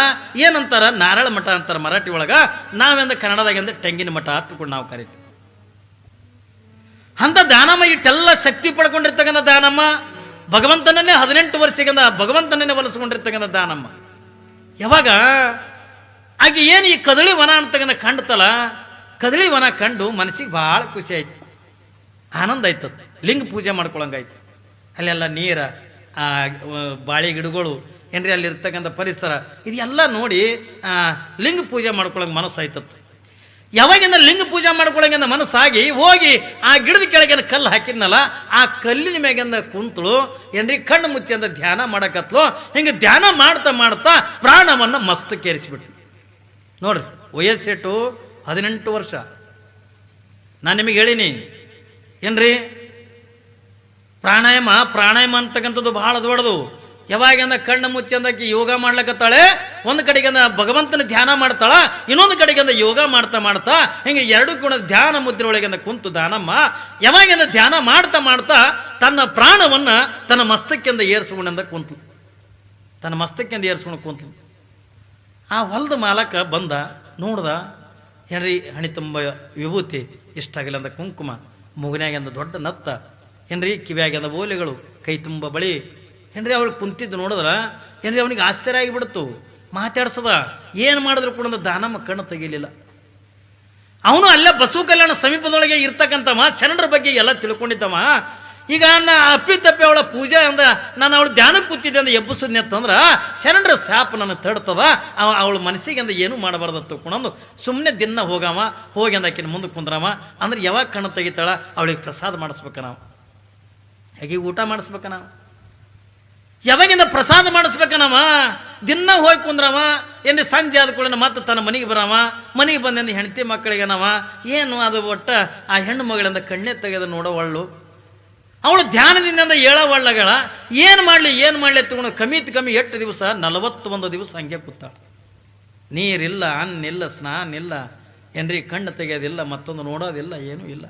ಏನಂತಾರ, ನಾರಾಳ ಮಠ ಅಂತಾರೆ ಮರಾಠಿ ಒಳಗ. ನಾವೆಂದ ಕನ್ನಡದಾಗಿಂದ ತೆಂಗಿನ ಮಠ ಹತ್ಕೊಂಡು ನಾವು ಕರಿತೀವಿ. ಅಂತ ದಾನಮ್ಮ ಇಟ್ಟೆಲ್ಲ ಶಕ್ತಿ ಪಡ್ಕೊಂಡಿರ್ತಕ್ಕಂಥ ದಾನಮ್ಮ, ಭಗವಂತನನ್ನೇ 18 ವರ್ಷದಿಂದ ಭಗವಂತನನ್ನೇ ಒಲಿಸ್ಕೊಂಡಿರ್ತಕ್ಕಂಥ ದಾನಮ್ಮ. ಯಾವಾಗ ಆಕೆ ಏನು ಈ ಕದಳಿ ವನ ಅಂತಕ್ಕಂಥ ಕಂಡ್ತಲ್ಲ, ಕದಳಿ ವನ ಕಂಡು ಮನಸ್ಸಿಗೆ ಭಾಳ ಖುಷಿ ಆಯ್ತು, ಆನಂದ ಆಯ್ತದ. ಲಿಂಗ ಪೂಜೆ ಮಾಡ್ಕೊಳಂಗಾಯ್ತು. ಅಲ್ಲೆಲ್ಲ ನೀರ, ಆ ಬಾಳೆ ಗಿಡಗಳು ಏನ್ರಿ, ಅಲ್ಲಿರ್ತಕ್ಕಂಥ ಪರಿಸರ ಇದೆಲ್ಲ ನೋಡಿ ಲಿಂಗ ಪೂಜೆ ಮಾಡ್ಕೊಳಂಗೆ ಮನಸ್ಸು ಆಯ್ತದ. ಯಾವಾಗಿಂದ ಲಿಂಗ ಪೂಜೆ ಮಾಡ್ಕೊಳಂಗಿಂದ ಮನಸ್ಸಾಗಿ ಹೋಗಿ ಆ ಗಿಡದ ಕೆಳಗಿನ ಕಲ್ಲು ಹಾಕಿದ್ನಲ್ಲ, ಆ ಕಲ್ಲಿನ ಮ್ಯಾಗಿಂದ ಕುಂತಳು. ಏನ್ರಿ ಕಣ್ಣು ಮುಚ್ಚಿಂದ ಧ್ಯಾನ ಮಾಡಕತ್ಲು. ಹಿಂಗೆ ಧ್ಯಾನ ಮಾಡ್ತಾ ಮಾಡ್ತಾ ಪ್ರಾಣವನ್ನು ಮಸ್ತಕ್ಕೇರಿಸಿಬಿಟ್ಟು. ನೋಡ್ರಿ ವಯಸ್ಸೆಟ್ಟು 18 ವರ್ಷ. ನಾನು ನಿಮಗೆ ಹೇಳಿನಿ ಏನ್ರಿ, ಪ್ರಾಣಾಯಾಮ ಅಂತಕ್ಕಂಥದ್ದು ಬಹಳ ದೊಡ್ಡದು. ಯಾವಾಗಿಂದ ಕಣ್ಣು ಮುಚ್ಚಂದಕ್ಕೆ ಯೋಗ ಮಾಡ್ಲಕತ್ತಾಳೆ, ಒಂದು ಕಡೆಗಿಂದ ಭಗವಂತನ ಧ್ಯಾನ ಮಾಡ್ತಾಳ, ಇನ್ನೊಂದು ಕಡೆಗಿಂದ ಯೋಗ ಮಾಡ್ತಾ ಮಾಡ್ತಾ ಹಿಂಗೆ ಎರಡು ಕೂಡ ಧ್ಯಾನ ಮುದ್ರೆ ಒಳಗಿಂದ ಕುಂತು ದಾನಮ್ಮ ಯಾವಾಗಿಂದ ಧ್ಯಾನ ಮಾಡ್ತಾ ಮಾಡ್ತಾ ತನ್ನ ಪ್ರಾಣವನ್ನು ತನ್ನ ಮಸ್ತಕ್ಕಿಂದ ಏರಿಸ್ಕೊಂಡ ಕುಂತು, ತನ್ನ ಮಸ್ತಕ್ಕಿಂದ ಏರಿಸ್ಕೊಂಡು ಕುಂತು. ಆ ಹೊಲದ ಮಾಲಕ ಬಂದ, ನೋಡ್ದ, ಏನ್ರಿ ಹಣಿ ತುಂಬ ವಿಭೂತಿ, ಇಷ್ಟಾಗಿಲ್ಲ ಅಂದ ಕುಂಕುಮ, ಮುಗನ್ಯಾಗಿಂದ ದೊಡ್ಡ ನತ್ತ, ಏನ್ರಿ ಕಿವಿಯಾಗಿಂದ ಓಲೆಗಳು, ಕೈ ತುಂಬ ಬಳಿ. ಏನ್ರಿ ಅವಳು ಕುಂತಿದ್ದು ನೋಡಿದ್ರ ಏನ್ರಿ ಅವನಿಗೆ ಆಶ್ಚರ್ಯ ಆಗಿಬಿಡ್ತು. ಮಾತಾಡ್ಸದ ಏನು ಮಾಡಿದ್ರು ಕೂಡ ದಾನಮ್ಮ ಕಣ್ಣು ತೆಗಿಲಿಲ್ಲ. ಅವನು ಅಲ್ಲೇ ಬಸವ ಕಲ್ಯಾಣ ಸಮೀಪದೊಳಗೆ ಇರ್ತಕ್ಕಂಥವ, ಶರಣರ ಬಗ್ಗೆ ಎಲ್ಲ ತಿಳ್ಕೊಂಡಿದ್ದವ. ಈಗ ಅಪ್ಪಿತಪ್ಪಿ ಅವಳ ಪೂಜೆ ಅಂದ ನಾನು ಅವಳು ಧ್ಯಾನಕ್ಕೆ ಕೂತಿದ್ದೆ ಅಂದ ಎಬ್ಬಿಸಿದ್ನಿ ಅಂತಂದ್ರೆ ಶರಣರ ಶಾಪ ನನಗೆ ತಡ್ತದ. ಅವಳ ಮನಸ್ಸಿಗೆ ಅಂದ ಏನೂ ಮಾಡಬಾರ್ದು ತಿಳ್ಕೊಂಡು ಸುಮ್ಮನೆ ದಿನ ಹೋಗಿ ಅಂದ ಆಕಿನ ಮುಂದೆ ಕುಂದ್ರವ. ಅಂದ್ರೆ ಯಾವಾಗ ಕಣ್ಣು ತೆಗಿತಾಳ ಅವಳಿಗೆ ಪ್ರಸಾದ ಮಾಡಿಸ್ಬೇಕ, ನಾವು ಹಾಗೆ ಊಟ ಮಾಡಿಸ್ಬೇಕ, ನಾವು ಯಾವಾಗಿಂದ ಪ್ರಸಾದ ಮಾಡಿಸ್ಬೇಕ, ನಾವ ದಿನ ಹೋಗಿ ಕುಂದ್ರವ. ಏನ್ರಿ ಸಂಜೆ ಆದ ಕೂಡ ಮತ್ತೆ ತನ್ನ ಮನೆಗೆ ಬರವ. ಮನೆಗೆ ಬಂದಿಂದ ಹೆಂಡತಿ ಮಕ್ಕಳಿಗೆ ನಾವ ಏನು ಅದು ಒಟ್ಟ ಆ ಹೆಣ್ಣು ಮಗಳಿಂದ ಕಣ್ಣೆ ತೆಗೆದು ನೋಡೋವಳ್ಳು. ಅವಳು ಧ್ಯಾನದಿಂದ ಹೇಳವಳ್ಳಗಳ ಏನು ಮಾಡಲಿ ತಗೊಂಡು ಕಮ್ಮಿ 8 ದಿವಸ 41 ದಿವಸ ಹಂಗೆ ಕೂತಾಳ. ನೀರಿಲ್ಲ, ಅನ್ನಿಲ್ಲ, ಸ್ನಾನ ಇಲ್ಲ, ಏನ್ರಿ ಕಣ್ಣು ತೆಗೆಯೋದಿಲ್ಲ, ಮತ್ತೊಂದು ನೋಡೋದಿಲ್ಲ, ಏನೂ ಇಲ್ಲ.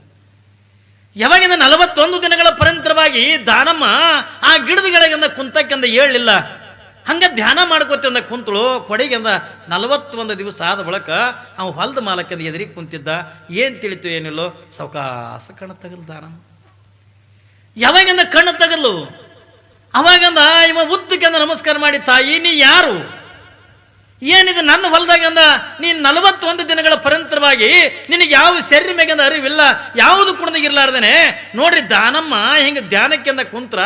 ಯಾವಾಗಿಂದ 41 ದಿನಗಳ ಪರಂತರವಾಗಿ ದಾನಮ್ಮ ಆ ಗಿಡದಗಳಿಂದ ಕುಂತಕ್ಕಿಂದ ಹೇಳಲಿಲ್ಲ. ಹಂಗೆ ಧ್ಯಾನ ಮಾಡ್ಕೋತಿಂದ ಕುಂತಳು. ಕೊಡೆಗಿಂದ 41 ದಿವಸ ಆದ ಬಳಿಕ ಅವ ಹೊಲದ ಮಾಲಕ್ಕಿಂದ ಎದುರಿಗೆ ಕುಂತಿದ್ದ. ಏನು ತಿಳಿತು ಏನಿಲ್ಲೋ ಸಾವಕಾಸ ಕಣ್ಣು ತೆಗಲು ದಾನಮ್ಮ. ಯಾವಾಗಿಂದ ಕಣ್ಣು ತೆಗಲು, ಅವಾಗಿಂದ ಇವ ಉದ್ದಕ್ಕಿಂದ ನಮಸ್ಕಾರ ಮಾಡಿ, ತಾಯಿ ನೀ ಯಾರು, ಏನಿದು ನನ್ನ ಹೊಲದಾಗಂದ ನೀನು 41 ದಿನಗಳ ಪರಂತರವಾಗಿ ನಿನಗೆ ಯಾವ ಶರೀರ ಮೇಗಿಂದ ಅರಿವಿಲ್ಲ, ಯಾವುದು ಕೂಡ ಇರ್ಲಾರ್ದೇನೆ. ನೋಡ್ರಿ ದಾನಮ್ಮ ಹಿಂಗೆ ಧ್ಯಾನಕ್ಕಿಂದ ಕುಂತ್ರ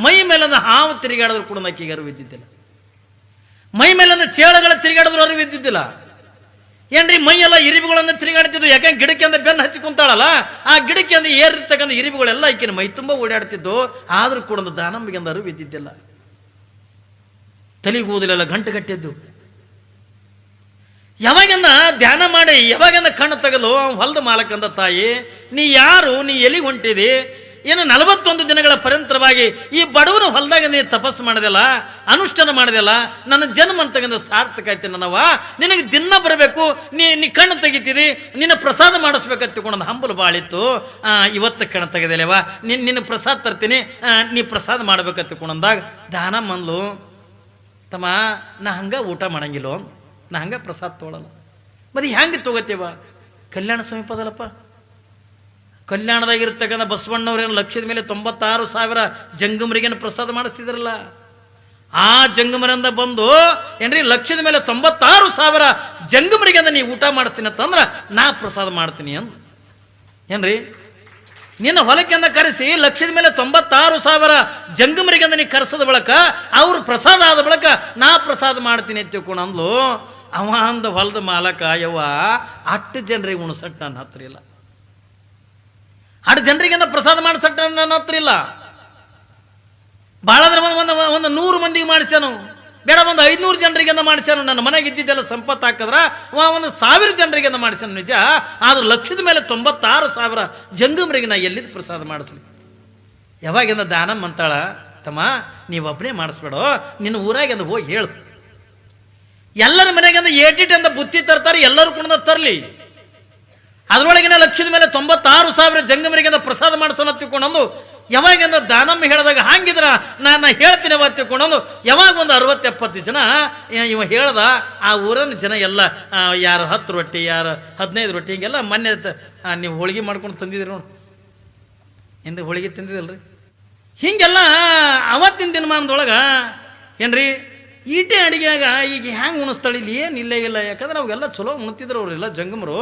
ಮೈ ಮೇಲಿಂದ ಹಾವು ತಿರುಗಾಡಿದ್ರು ಕೂಡ ಆಕೆಗೆ ಅರಿವಿದ್ದಿದ್ದಿಲ್ಲ, ಮೈ ಮೇಲಿಂದ ಚೇಳಗಳ ತಿರುಗಾಡಿದ್ರು ಅರಿವಿದ್ದಿದ್ದಿಲ್ಲ. ಏನ್ರಿ ಮೈಯೆಲ್ಲ ಇರಿಬುಗಳನ್ನು ತಿರುಗಾಡ್ತಿದ್ವು. ಯಾಕಂದ್ರೆ ಗಿಡಕ್ಕಿಂದ ಬೆನ್ನು ಹಚ್ಚಿ ಕುಂತಾಳಲ್ಲ, ಆ ಗಿಡಕ್ಕಿಂದ ಏರಿರ್ತಕ್ಕಂಥ ಇರಿಬುಗಳೆಲ್ಲ ಆಕಿನ ಮೈ ತುಂಬ ಓಡಾಡ್ತಿದ್ದು. ಆದರೂ ಕೂಡ ದಾನಮ್ಮಿಗಿಂದ ಅರಿವಿದ್ದಿದ್ದಿಲ್ಲ. ತಲೆಗೂದಲೆಲ್ಲ ಗಂಟು ಗಟ್ಟಿದ್ದು. ಯಾವಾಗಿಂದ ಧ್ಯಾನ ಮಾಡಿ ಯಾವಾಗಿಂದ ಕಣ್ಣು ತೆಗೆದು ಹೊಲದ ಮಾಲಕಂದ ತಾಯಿ ನೀ ಯಾರು, ನೀ ಎಲ್ಲಿಗೆ ಹೊಂಟಿದಿ, ಏನು 41 ದಿನಗಳ ಪರ್ಯಂತರವಾಗಿ ಈ ಬಡವನ ಹೊಲದಾಗ ನೀನು ತಪಸ್ಸು ಮಾಡಿದೆಲ್ಲ, ಅನುಷ್ಠಾನ ಮಾಡಿದೆಲ್ಲ, ನನ್ನ ಜನ್ಮ ಅಂತಕ್ಕಂಥ ಸಾರ್ಥಕ ಆಯ್ತು ನನ್ನವ. ನಿನಗೆ ದಿನ ಬರಬೇಕು, ನೀ ಕಣ್ಣು ತೆಗಿತಿದಿ, ನಿನ್ನ ಪ್ರಸಾದ ಮಾಡಿಸ್ಬೇಕಂತ ತಿಳ್ಕೊಂಡು ಹಂಬಲು ಬಾಳಿತ್ತು. ಇವತ್ತು ಕಣ್ಣು ತೆಗೆದಿಲ್ಲವ, ನಿನ್ನ ಪ್ರಸಾದ ತರ್ತೀನಿ, ನೀ ಪ್ರಸಾದ ಮಾಡ್ಬೇಕಂತ ತಿಳ್ಕೊಂಡಂದಾಗ ದಾನ ಮಂದ್ಲು, ತಮ್ಮ ನಾ ಹಂಗೆ ಊಟ ಮಾಡಂಗಿಲ್ಲ, ನಾ ಹಂಗೆ ಪ್ರಸಾದ ತೊಗೊಳಲ್ಲ. ಮತ್ತೆ ಹೆಂಗೆ ತೊಗೋತೀವ? ಕಲ್ಯಾಣ ಸಮೀಪ ಅದಲ್ಲಪ್ಪ. ಕಲ್ಯಾಣದಾಗಿರ್ತಕ್ಕಂಥ ಬಸವಣ್ಣವ್ರೇನು ಲಕ್ಷದ ಮೇಲೆ 96,000 ಜಂಗಮರಿಗೇನು ಪ್ರಸಾದ ಮಾಡಿಸ್ತಿದ್ರಲ್ಲ, ಆ ಜಂಗಮರಿಂದ ಬಂದು ಏನ್ರಿ ಲಕ್ಷದ ಮೇಲೆ 96,000 ಜಂಗಮರಿಗೆ ಅಂದ ನೀ ಊಟ ಮಾಡಿಸ್ತೀನಿ ಅಂತಂದ್ರೆ ನಾ ಪ್ರಸಾದ ಮಾಡ್ತೀನಿ ಅಂದ. ಏನ್ರಿ ನಿನ್ನ ಹೊಲಕ್ಕೆಂದ ಕರೆಸಿ ಲಕ್ಷದ ಮೇಲೆ 96,000 ಜಂಗಮರಿಗೆ ಅಂದ ನೀ ಕರೆಸದ ಬಳಕ ಅವ್ರು ಪ್ರಸಾದ ಆದ ಬಳಕ ನಾ ಪ್ರಸಾದ ಮಾಡ್ತೀನಿ ಅಂತ ತಿಳ್ಕೊಂಡ್ಲು. ಅವ ಅಂದ ಹೊಲದ ಮಾಲಕ, ಯವ್ವ ಅಷ್ಟು ಜನರಿಗೆ ಉಣಸಟ್ಟು ನನ್ನ ಹತ್ರ ಇಲ್ಲ, ಅಷ್ಟು ಜನರಿಗೆಂದ ಪ್ರಸಾದ ಮಾಡಿಸಟ್ಟ ನನ್ನ ಹತ್ರ ಇಲ್ಲ. ಭಾಳ ಅಂದ್ರೆ ಒಂದು 100 ಮಂದಿಗೆ ಮಾಡಿಸ್ಯಾನು, ಬೇಡ ಒಂದು 500 ಜನರಿಗೆಂದ ಮಾಡಿಸ್ಯಾನು. ನನ್ನ ಮನೆಗೆ ಇದ್ದಿದ್ದೆಲ್ಲ ಸಂಪತ್ತು ಹಾಕಿದ್ರ ಒಂದು 1000 ಜನರಿಗೆಂದ ಮಾಡಿಸ್ಯಾನು ನಿಜ. ಆದ್ರೆ ಲಕ್ಷದ ಮೇಲೆ 96,000 ಜಂಗಮರಿಗೆ ನಾ ಎಲ್ಲಿದ್ದು ಪ್ರಸಾದ ಮಾಡಿಸ್ಲಿ? ಯಾವಾಗಿಂದ ದಾನಮ್ಮ ಅಂತಾಳ, ತಮ್ಮ ನೀವೊಬ್ಬನೇ ಮಾಡಿಸ್ಬೇಡ, ನಿನ್ನ ಊರಾಗಿಂದ ಹೋಗಿ ಹೇಳು, ಎಲ್ಲರ ಮನೆಗಿಂದ ಏಟಿಂದ ಬುತ್ತಿ ತರ್ತಾರೆ, ಎಲ್ಲರೂ ಕೂಡ ತರಲಿ. ಅದರೊಳಗಿನ ಲಕ್ಷದ ಮೇಲೆ 96,000 ಜಂಗಮರಿಗಿಂದ ಪ್ರಸಾದ ಮಾಡಿಸೋಣ ತಿಳ್ಕೊಂಡಂದು ಯಾವಾಗಿಂದ ದಾನಮ್ಮ ಹೇಳಿದಾಗ ಹಂಗಿದ್ರ ನಾನು ಹೇಳ್ತೀನಿ ಅವ ತಿಳ್ಕೊಂಡಂದು ಯಾವಾಗ ಒಂದು 60-70 ಜನ ಇವ ಹೇಳ್ದ. ಆ ಊರನ್ನ ಜನ ಎಲ್ಲ ಯಾರು 10 ರೊಟ್ಟಿ, ಯಾರು 15 ರೊಟ್ಟಿ, ಹಿಂಗೆಲ್ಲ ಮೊನ್ನೆ ನೀವು ಹೋಳಿಗೆ ಮಾಡ್ಕೊಂಡು ತಂದಿದ್ರಿ ನೋಡಿ, ಹಿಂದೆ ಹೋಳಿಗೆ ತಿಂದಿದ್ದಲ್ರಿ, ಹೀಗೆಲ್ಲ ಅವತ್ತಿನ ದಿನಮಾನದೊಳಗೆ ಏನ್ರಿ ಈಟೆ ಅಡಿಗೆಯಾಗ ಈಗ ಹ್ಯಾಂಗೆ ಉಣಿಸ್ತಾಳೆ, ಇಲ್ಲಿ ಏನು ಇಲ್ಲೇ ಇಲ್ಲ. ಯಾಕಂದ್ರೆ ಅವಾಗೆಲ್ಲ ಚಲೋ ಉಣ್ತಿದ್ರು ಅವರೆಲ್ಲ ಜಂಗಮರು.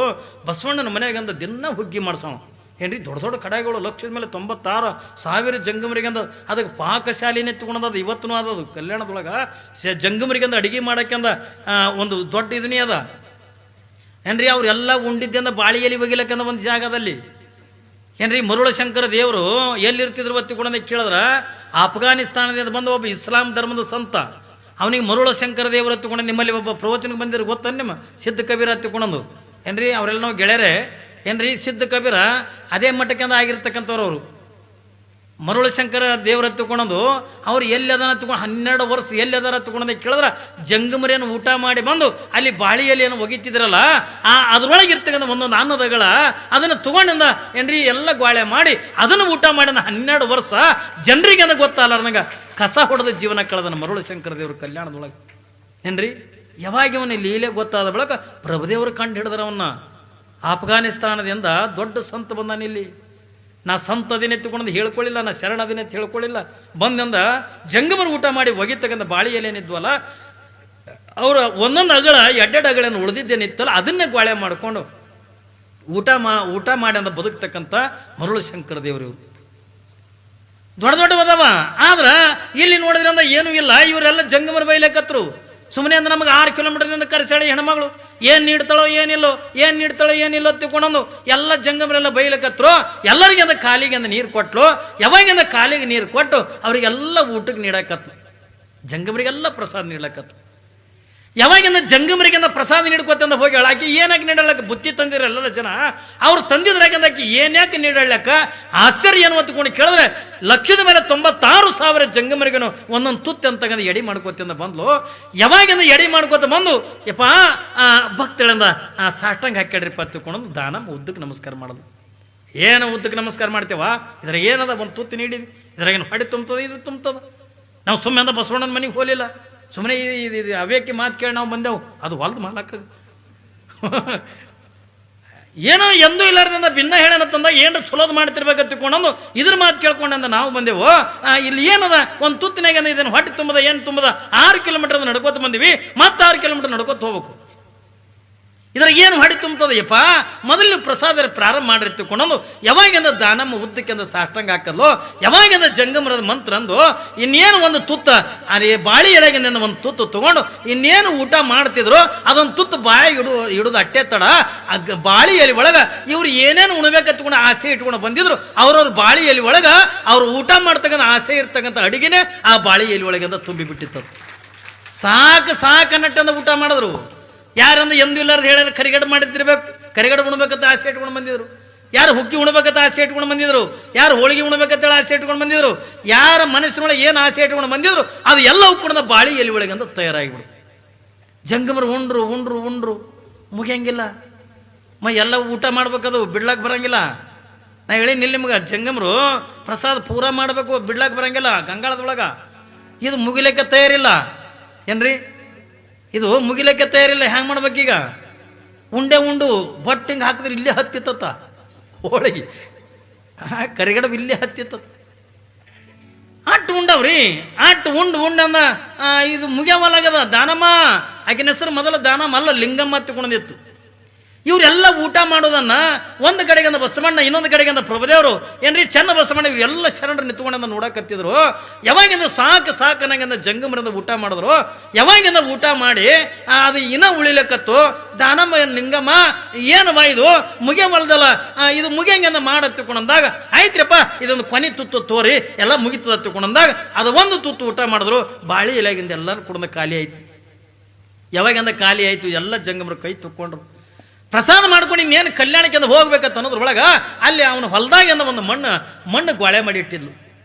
ಬಸವಣ್ಣನ ಮನೆಯಾಗಂದ ದಿನ ಹುಗ್ಗಿ ಮಾಡ್ಸೋಣ ಏನ್ರಿ, ದೊಡ್ಡ ದೊಡ್ಡ ಕಡಾಯಿಗಳು ಲಕ್ಷದ ಮೇಲೆ 96,000 ಜಂಗಮರಿಗಂದ ಅದಕ್ಕೆ ಪಾಕಶಾಲಿನೇ ತಗೊಂಡದ. ಇವತ್ತು ಅದದು ಕಲ್ಯಾಣದೊಳಗೆ ಜಂಗಮರಿಗಂದ ಅಡಿಗೆ ಮಾಡೋಕ್ಕೆಂದ ಒಂದು ದೊಡ್ಡ ಇದನ್ನೇ ಅದ ಏನ್ರಿ. ಅವರೆಲ್ಲ ಉಂಡಿದ್ದಿಂದ ಬಾಳಿ ಎಲೆ ಬಗಿಲಕ್ಕಂದ ಒಂದು ಜಾಗದಲ್ಲಿ ಏನ್ರಿ. ಮರುಳಶಂಕರ ದೇವರು ಎಲ್ಲಿರ್ತಿದ್ರು ಬತ್ತಿಕೊಂಡ ಕೇಳಿದ್ರೆ ಅಫ್ಘಾನಿಸ್ತಾನದಿಂದ ಬಂದ ಒಬ್ಬ ಇಸ್ಲಾಂ ಧರ್ಮದ ಸಂತ, ಅವನಿಗೆ ಮರುಳಶಂಕರ ದೇವರು ಹತ್ತಿಕೊಂಡು ನಿಮ್ಮಲ್ಲಿ ಒಬ್ಬ ಪ್ರವಚನಕ್ಕೆ ಬಂದಿರೋ ಗೊತ್ತ ನಿಮ್ಮ ಸಿದ್ಧ ಕಬೀರ ಹತ್ತಿಕೊಂಡಂದು ಏನ್ರಿ. ಅವರೆಲ್ಲ ನಾವು ಗೆಳೆಯರೆ ಏನ್ರಿ. ಸಿದ್ಧ ಕಬೀರ ಅದೇ ಮಟ್ಟಕ್ಕೆಂದ ಆಗಿರ್ತಕ್ಕಂಥವ್ರು ಅವರು. ಮರುಳಶಂಕರ ದೇವ್ರ ಹತ್ತಿಕೊಂಡಂದು ಅವ್ರು ಎಲ್ಲಿ ಅದನ್ನ ಹತ್ಕೊಂಡು 12 ವರ್ಷ ಎಲ್ಲಿ ಅದರ ಹತ್ಕೊಂಡ ಕೇಳಿದ್ರೆ ಜಂಗಮರಿಯನ್ನು ಊಟ ಮಾಡಿ ಬಂದು ಅಲ್ಲಿ ಬಾಳಿಯಲ್ಲಿ ಒಗಿತಿದ್ರಲ್ಲ, ಅದ್ರೊಳಗೆ ಇರ್ತಕ್ಕಂಥ ಒಂದೊಂದು ಅನ್ನದಗಳ ಅದನ್ನು ತಗೊಂಡಿಂದ ಏನ್ರಿ ಎಲ್ಲ ಗ್ವಾಳೆ ಮಾಡಿ ಅದನ್ನು ಊಟ ಮಾಡಿದ 12 ವರ್ಷ ಜನರಿಗೆ ಅದು ಗೊತ್ತಲ್ಲ ಕಸ ಹೊಡೆದ ಜೀವನ ಕಳೆದನ ಮರುಳಶಂಕರ ದೇವರು ಕಲ್ಯಾಣದೊಳಗೆ ಏನ್ರಿ. ಯಾವಾಗ ಇವನ ಲೀಲೆ ಗೊತ್ತಾದ ಬಳಕ ಪ್ರಭುದೇವರು ಕಂಡು ಹಿಡಿದ್ರವನ್ನ. ಅಫ್ಘಾನಿಸ್ತಾನದಿಂದ ದೊಡ್ಡ ಸಂತ ಬಂದಾನಿಲ್ಲಿ. ನಾ ಸಂತ ಅದಿನ ಎತ್ತುಕೊಂಡು ಹೇಳ್ಕೊಳ್ಳಿಲ್ಲ, ನಾ ಶರಣ ಅದಿನ ಎತ್ತು ಹೇಳ್ಕೊಳ್ಳಿಲ್ಲ. ಬಂದಿಂದ ಜಂಗಮರು ಊಟ ಮಾಡಿ ಒಗಿತಕ್ಕಂಥ ಬಾಳಿ ಎಲೆನಿದ್ವಲ್ಲ, ಅವರ ಒಂದೊಂದು ಅಗಳ 2 ಅಗಳನ್ನು ಉಳಿದಿದ್ದೇನಿತ್ತಲ್ಲ ಅದನ್ನೇ ಗ್ವಾಳೆ ಮಾಡಿಕೊಂಡು ಊಟ ಮಾಡಿ ಅಂತ ಬದುಕ್ತಕ್ಕಂಥ ಮರುಳಶಂಕರ ದೇವರು. ದೊಡ್ಡ ದೊಡ್ಡವದವ. ಆದ್ರೆ ಇಲ್ಲಿ ನೋಡಿದ್ರಿಂದ ಏನೂ ಇಲ್ಲ. ಇವರೆಲ್ಲ ಜಂಗಮರ ಬೈಲಕತ್ರು. ಸುಮ್ಮನೆ ಅಂದ್ರೆ ನಮಗೆ 6 ಕಿಲೋಮೀಟರ್ದಿಂದ ಕರೆಸಾಡಿ ಹೆಣ್ಮಗಳು ಏನು ನೀಡ್ತಾಳೋ ಏನಿಲ್ಲೋ ತಿಳ್ಕೊಂಡಂದು ಎಲ್ಲ ಜಂಗಮರೆಲ್ಲ ಬೈಲಕತ್ರು. ಎಲ್ಲರಿಗೆ ಅಂದ ಕಾಲಿಗೆ ಅಂದ ನೀರು ಕೊಟ್ಲು. ಯಾವಾಗಿಂದ ಕಾಲಿಗೆ ನೀರು ಕೊಟ್ಟು ಅವರಿಗೆಲ್ಲ ಊಟಕ್ಕೆ ನೀಡಕತ್ತು, ಜಂಗಮರಿಗೆಲ್ಲ ಪ್ರಸಾದ ನೀಡಕತ್ತು. ಯಾವಾಗಿಂದ ಜಂಗಮರಿಗಿಂದ ಪ್ರಸಾದ ನೀಡ್ಕೊತಂದ ಹೋಗಿ ಆಕಿ ಏನಾಕಿ ನೀಡಲಕ್ಕ ಬುತ್ತಿ ತಂದಿರಲ್ಲ ಜನ, ಅವ್ರು ತಂದಿದ್ರಾಗಿಂದ ಆಕಿ ಏನ್ಯಾಕೆ ನೀಡಲಕ್ಕ ಆಶ್ಚರ್ಯ ಏನು ಹೊತ್ಕೊಂಡು ಕೇಳಿದ್ರೆ ಲಕ್ಷದ ಮೇಲೆ 96,000 ಜಂಗಮರಿಗನು ಒಂದೊಂದು ತುತ್ತು ಅಂತಕ್ಕಂಥ ಎಡಿ ಮಾಡ್ಕೋತಿಂದ ಬಂದ್ಲು. ಯಾವಾಗಿಂದ ಎಡಿ ಮಾಡ್ಕೋತ ಬಂದು ಯಪ್ಪ ಭಕ್ತಳಿಂದ ಸಾಷ್ಟಂಗೆ ಹಾಕ್ಯಾಡ್ರಿಪ್ಪ ತಿಳ್ಕೊಂಡು ದಾನಮ್ಮ ಉದ್ದಕ್ಕೆ ನಮಸ್ಕಾರ ಮಾಡೋದು. ಏನು ಉದ್ದಕ್ಕೆ ನಮಸ್ಕಾರ ಮಾಡ್ತೇವ? ಇದ್ರ ಏನದ ಒಂದು ತುತ್ತು ನೀಡಿದ್ವಿ, ಇದ್ರಾಗೇನು ಹೊಡಿ ತುಂಬ್ತದ, ಇದು ತುಂಬ್ತದ. ನಾವು ಸುಮ್ಮನೆ ಅಂದ ಬಸವಣ್ಣನ ಮನೆಗೆ ಹೋಗಲಿಲ್ಲ, ಸುಮ್ಮನೆ ಇದು ಅವ್ಯಾಕಿ ಮಾತು ಕೇಳಿ ನಾವು ಬಂದೆವು. ಅದು ಹೊಲ್ದು ಮಾಲಕ್ಕ ಏನೋ ಎಂದೂ ಇಲ್ಲಾರ್ದಿಂದ ಭಿನ್ನ ಹೇಳನತ್ತಂದ ಏನು ಚಲೋದು ಮಾಡ್ತಿರ್ಬೇಕಂತ ತಿಳ್ಕೊಂಡು ಇದ್ರ ಮಾತು ಕೇಳ್ಕೊಂಡಂದ ನಾವು ಬಂದೆವು. ಇಲ್ಲಿ ಏನದ ಒಂದು ತುತ್ತಿನಾಗ ಇದನ್ನು ಹೊಟ್ಟೆ ತುಂಬದ ಏನು ತುಂಬದ 6 ಕಿಲೋಮೀಟರ್ ನಡ್ಕೋತ ಬಂದಿವಿ, ಮತ್ತೆ 6 ಕಿಲೋಮೀಟರ್ ನಡ್ಕೋತ ಹೋಗ್ಬೇಕು. ಇದ್ರ ಏನು ಹೊಡಿ ತುಂಬ್ತದಯ್ಯಪ್ಪ, ಮೊದಲು ಪ್ರಸಾದ ಪ್ರಾರಂಭ ಮಾಡಿರ್ತಿಕೊಂಡು ಯಾವಾಗಿಂದ ದಾನಮ್ಮ ಉದ್ದಕ್ಕಿಂದ ಸಾಷ್ಟಂಗ ಹಾಕದ್ಲು, ಯಾವಾಗಿಂದ ಜಂಗಮರದ ಮಂತ್ರ ಅಂದು ಇನ್ನೇನು ಒಂದು ತುತ್ತ ಅಲ್ಲಿ ಬಾಳಿ ಎಲೆಗಿಂದ ಒಂದು ತುತ್ತು ತಗೊಂಡು ಇನ್ನೇನು ಊಟ ಮಾಡ್ತಿದ್ರು ಅದೊಂದು ತುತ್ತು ಬಾಯಿಗೆ ಇಡುದು ಅಟ್ಟೆ ತಡ. ಬಾಳಿ ಎಲೆ ಒಳಗೆ ಇವ್ರು ಏನೇನು ಉಣ್ಬೇಕತ್ಕೊಂಡು ಆಸೆ ಇಟ್ಕೊಂಡು ಬಂದಿದ್ರು ಅವ್ರವ್ರ ಬಾಳಿ ಎಲೆ ಒಳಗೆ ಅವ್ರು ಊಟ ಮಾಡ್ತಕ್ಕಂಥ ಆಸೆ ಇರ್ತಕ್ಕಂಥ ಅಡಿಗೆನೆ ಆ ಬಾಳಿ ಎಲೆ ಒಳಗಿಂದ ತುಂಬಿ ಬಿಟ್ಟಿತ್ತು. ಸಾಕು ನಟ್ಟಂದ ಊಟ ಮಾಡಿದ್ರು. ಯಾರಂದ್ರೆ ಎಂದೂ ಇಲ್ಲಾರ್ದು ಹೇಳಿದ್ರೆ ಕರಿಗಡ ಮಾಡಿದ್ದಿರ್ಬೇಕು, ಕರಿಗಡ ಉಣ್ಬೇಕಂತ ಆಸೆ ಇಟ್ಕೊಂಡು ಬಂದಿದ್ರು. ಯಾರು ಹುಕ್ಕಿ ಉಣ್ಬೇಕಂತ ಆಸೆ ಇಟ್ಕೊಂಡು ಬಂದಿದ್ರು, ಯಾರು ಹೋಳಿಗೆ ಉಣ್ಬೇಕಂತೇಳಿ ಆಸೆ ಇಟ್ಕೊಂಡು ಬಂದಿದ್ರು, ಯಾರ ಮನಸ್ಸಿನೊಳಗೆ ಏನು ಆಸೆ ಇಟ್ಕೊಂಡು ಬಂದಿದ್ರು ಅದು ಎಲ್ಲ ಉಪ್ಪಣದ ಬಾಳಿ ಎಲ್ಲಿ ಒಳಗೆ ಅಂತ ತಯಾರಾಗಿಬಿಡು. ಜಂಗಮರು ಉಂಡ್ರು ಉಂಡ್ರು ಉಂಡ್ರು ಮುಗಿಯಂಗಿಲ್ಲ. ಎಲ್ಲ ಊಟ ಮಾಡ್ಬೇಕದು, ಬಿಡ್ಲಾಕ್ ಬರಂಗಿಲ್ಲ. ನಾ ಹೇಳಿ ನಿಮ್ಗೆ ಜಂಗಮರು ಪ್ರಸಾದ ಪೂರ ಮಾಡಬೇಕು, ಬಿಡ್ಲಾಕ್ ಬರಂಗಿಲ್ಲ ಗಂಗಾಳದೊಳಗೆ. ಇದು ಮುಗಿಲಿಕ್ಕೆ ತಯಾರಿಲ್ಲ ಏನ್ರಿ, ಇದು ಮುಗಿಲಿಕ್ಕೆ ತಯಾರಿಲ್ಲ. ಹ್ಯಾಂಗೆ ಮಾಡ್ಬೇಕೀಗ? ಉಂಡೆ ಉಂಡು ಬಟ್ ಹಿಂಗೆ ಹಾಕಿದ್ರೆ ಇಲ್ಲೇ ಹತ್ತಿತ್ತ ಹೋಳಿಗೆ, ಕರಿಗಡ ಇಲ್ಲೇ ಹತ್ತಿತ್ತ. ಅಟ್ಟು ಉಂಡವ್ರಿ, ಅಟ್ಟು ಉಂಡಂದ ಇದು ಮುಗಿಯವಲಾಗದ. ದಾನಮ್ಮ ಆಕಿನ ಹೆಸರು ಮೊದಲ ದಾನಮ್ಮ ಅಲ್ಲ, ಲಿಂಗಮ್ಮ ತಗೊಂಡಿತ್ತು. ಇವರೆಲ್ಲ ಊಟ ಮಾಡೋದನ್ನ ಒಂದು ಕಡೆಗಿಂದ ಬಸವಣ್ಣ, ಇನ್ನೊಂದು ಕಡೆಗಿಂದ ಪ್ರಭುದೇವರು ಏನ್ರಿ ಚೆನ್ನ ಬಸವಣ್ಣ ಇವರೆಲ್ಲ ಶರಣರು ನಿಂತ್ಕೊಂಡ ನೋಡಕತ್ತಿದ್ರು. ಯಾವಾಗಿಂದ ಸಾಕು ನಂಗಿಂದ ಜಂಗಮರಿಂದ ಊಟ ಮಾಡಿದ್ರು, ಯಾವಾಗಿಂದ ಊಟ ಮಾಡಿ ಅದು ಇನ್ನ ಉಳಿಲಕತ್ತು. ದಾನಮ್ಮ ಲಿಂಗಮ್ಮ ಏನವ ಇದು ಮುಗಿಯವಲ್ದಲ್ಲ, ಇದು ಮುಗಿಯಂಗಿಂದ ಮಾಡತ್ತಿಕೊಂಡಂದಾಗ ಆಯ್ತ್ರಪ್ಪ ಇದೊಂದು ಕೊನೆ ತುತ್ತು ತೋರಿ ಎಲ್ಲ ಮುಗಿತದ ತಿಳ್ಕೊಂಡಂದಾಗ ಅದು ಒಂದು ತುತ್ತು ಊಟ ಮಾಡಿದ್ರು. ಬಾಳಿ ಎಲೆಗಿಂದ ಎಲ್ಲರೂ ಕುಡ್ದ ಖಾಲಿ ಆಯ್ತು. ಯಾವಾಗಿಂದ ಖಾಲಿ ಆಯ್ತು ಎಲ್ಲ ಜಂಗಮರು ಕೈ ತುಕ್ಕೊಂಡ್ರು. ಪ್ರಸಾದ ಮಾಡ್ಕೊಂಡು ಇನ್ನೇನು ಕಲ್ಯಾಣಕ್ಕೆ ಹೋಗ್ಬೇಕಂತ ಅನ್ನೋದ್ರೊಳಗೆ ಅಲ್ಲಿ ಅವನು ಹೊಲದಾಗಿಂದ ಒಂದು ಮಣ್ಣು ಗೋಳೆ ಮಾಡಿ ಇಟ್ಟಿದ್ಲು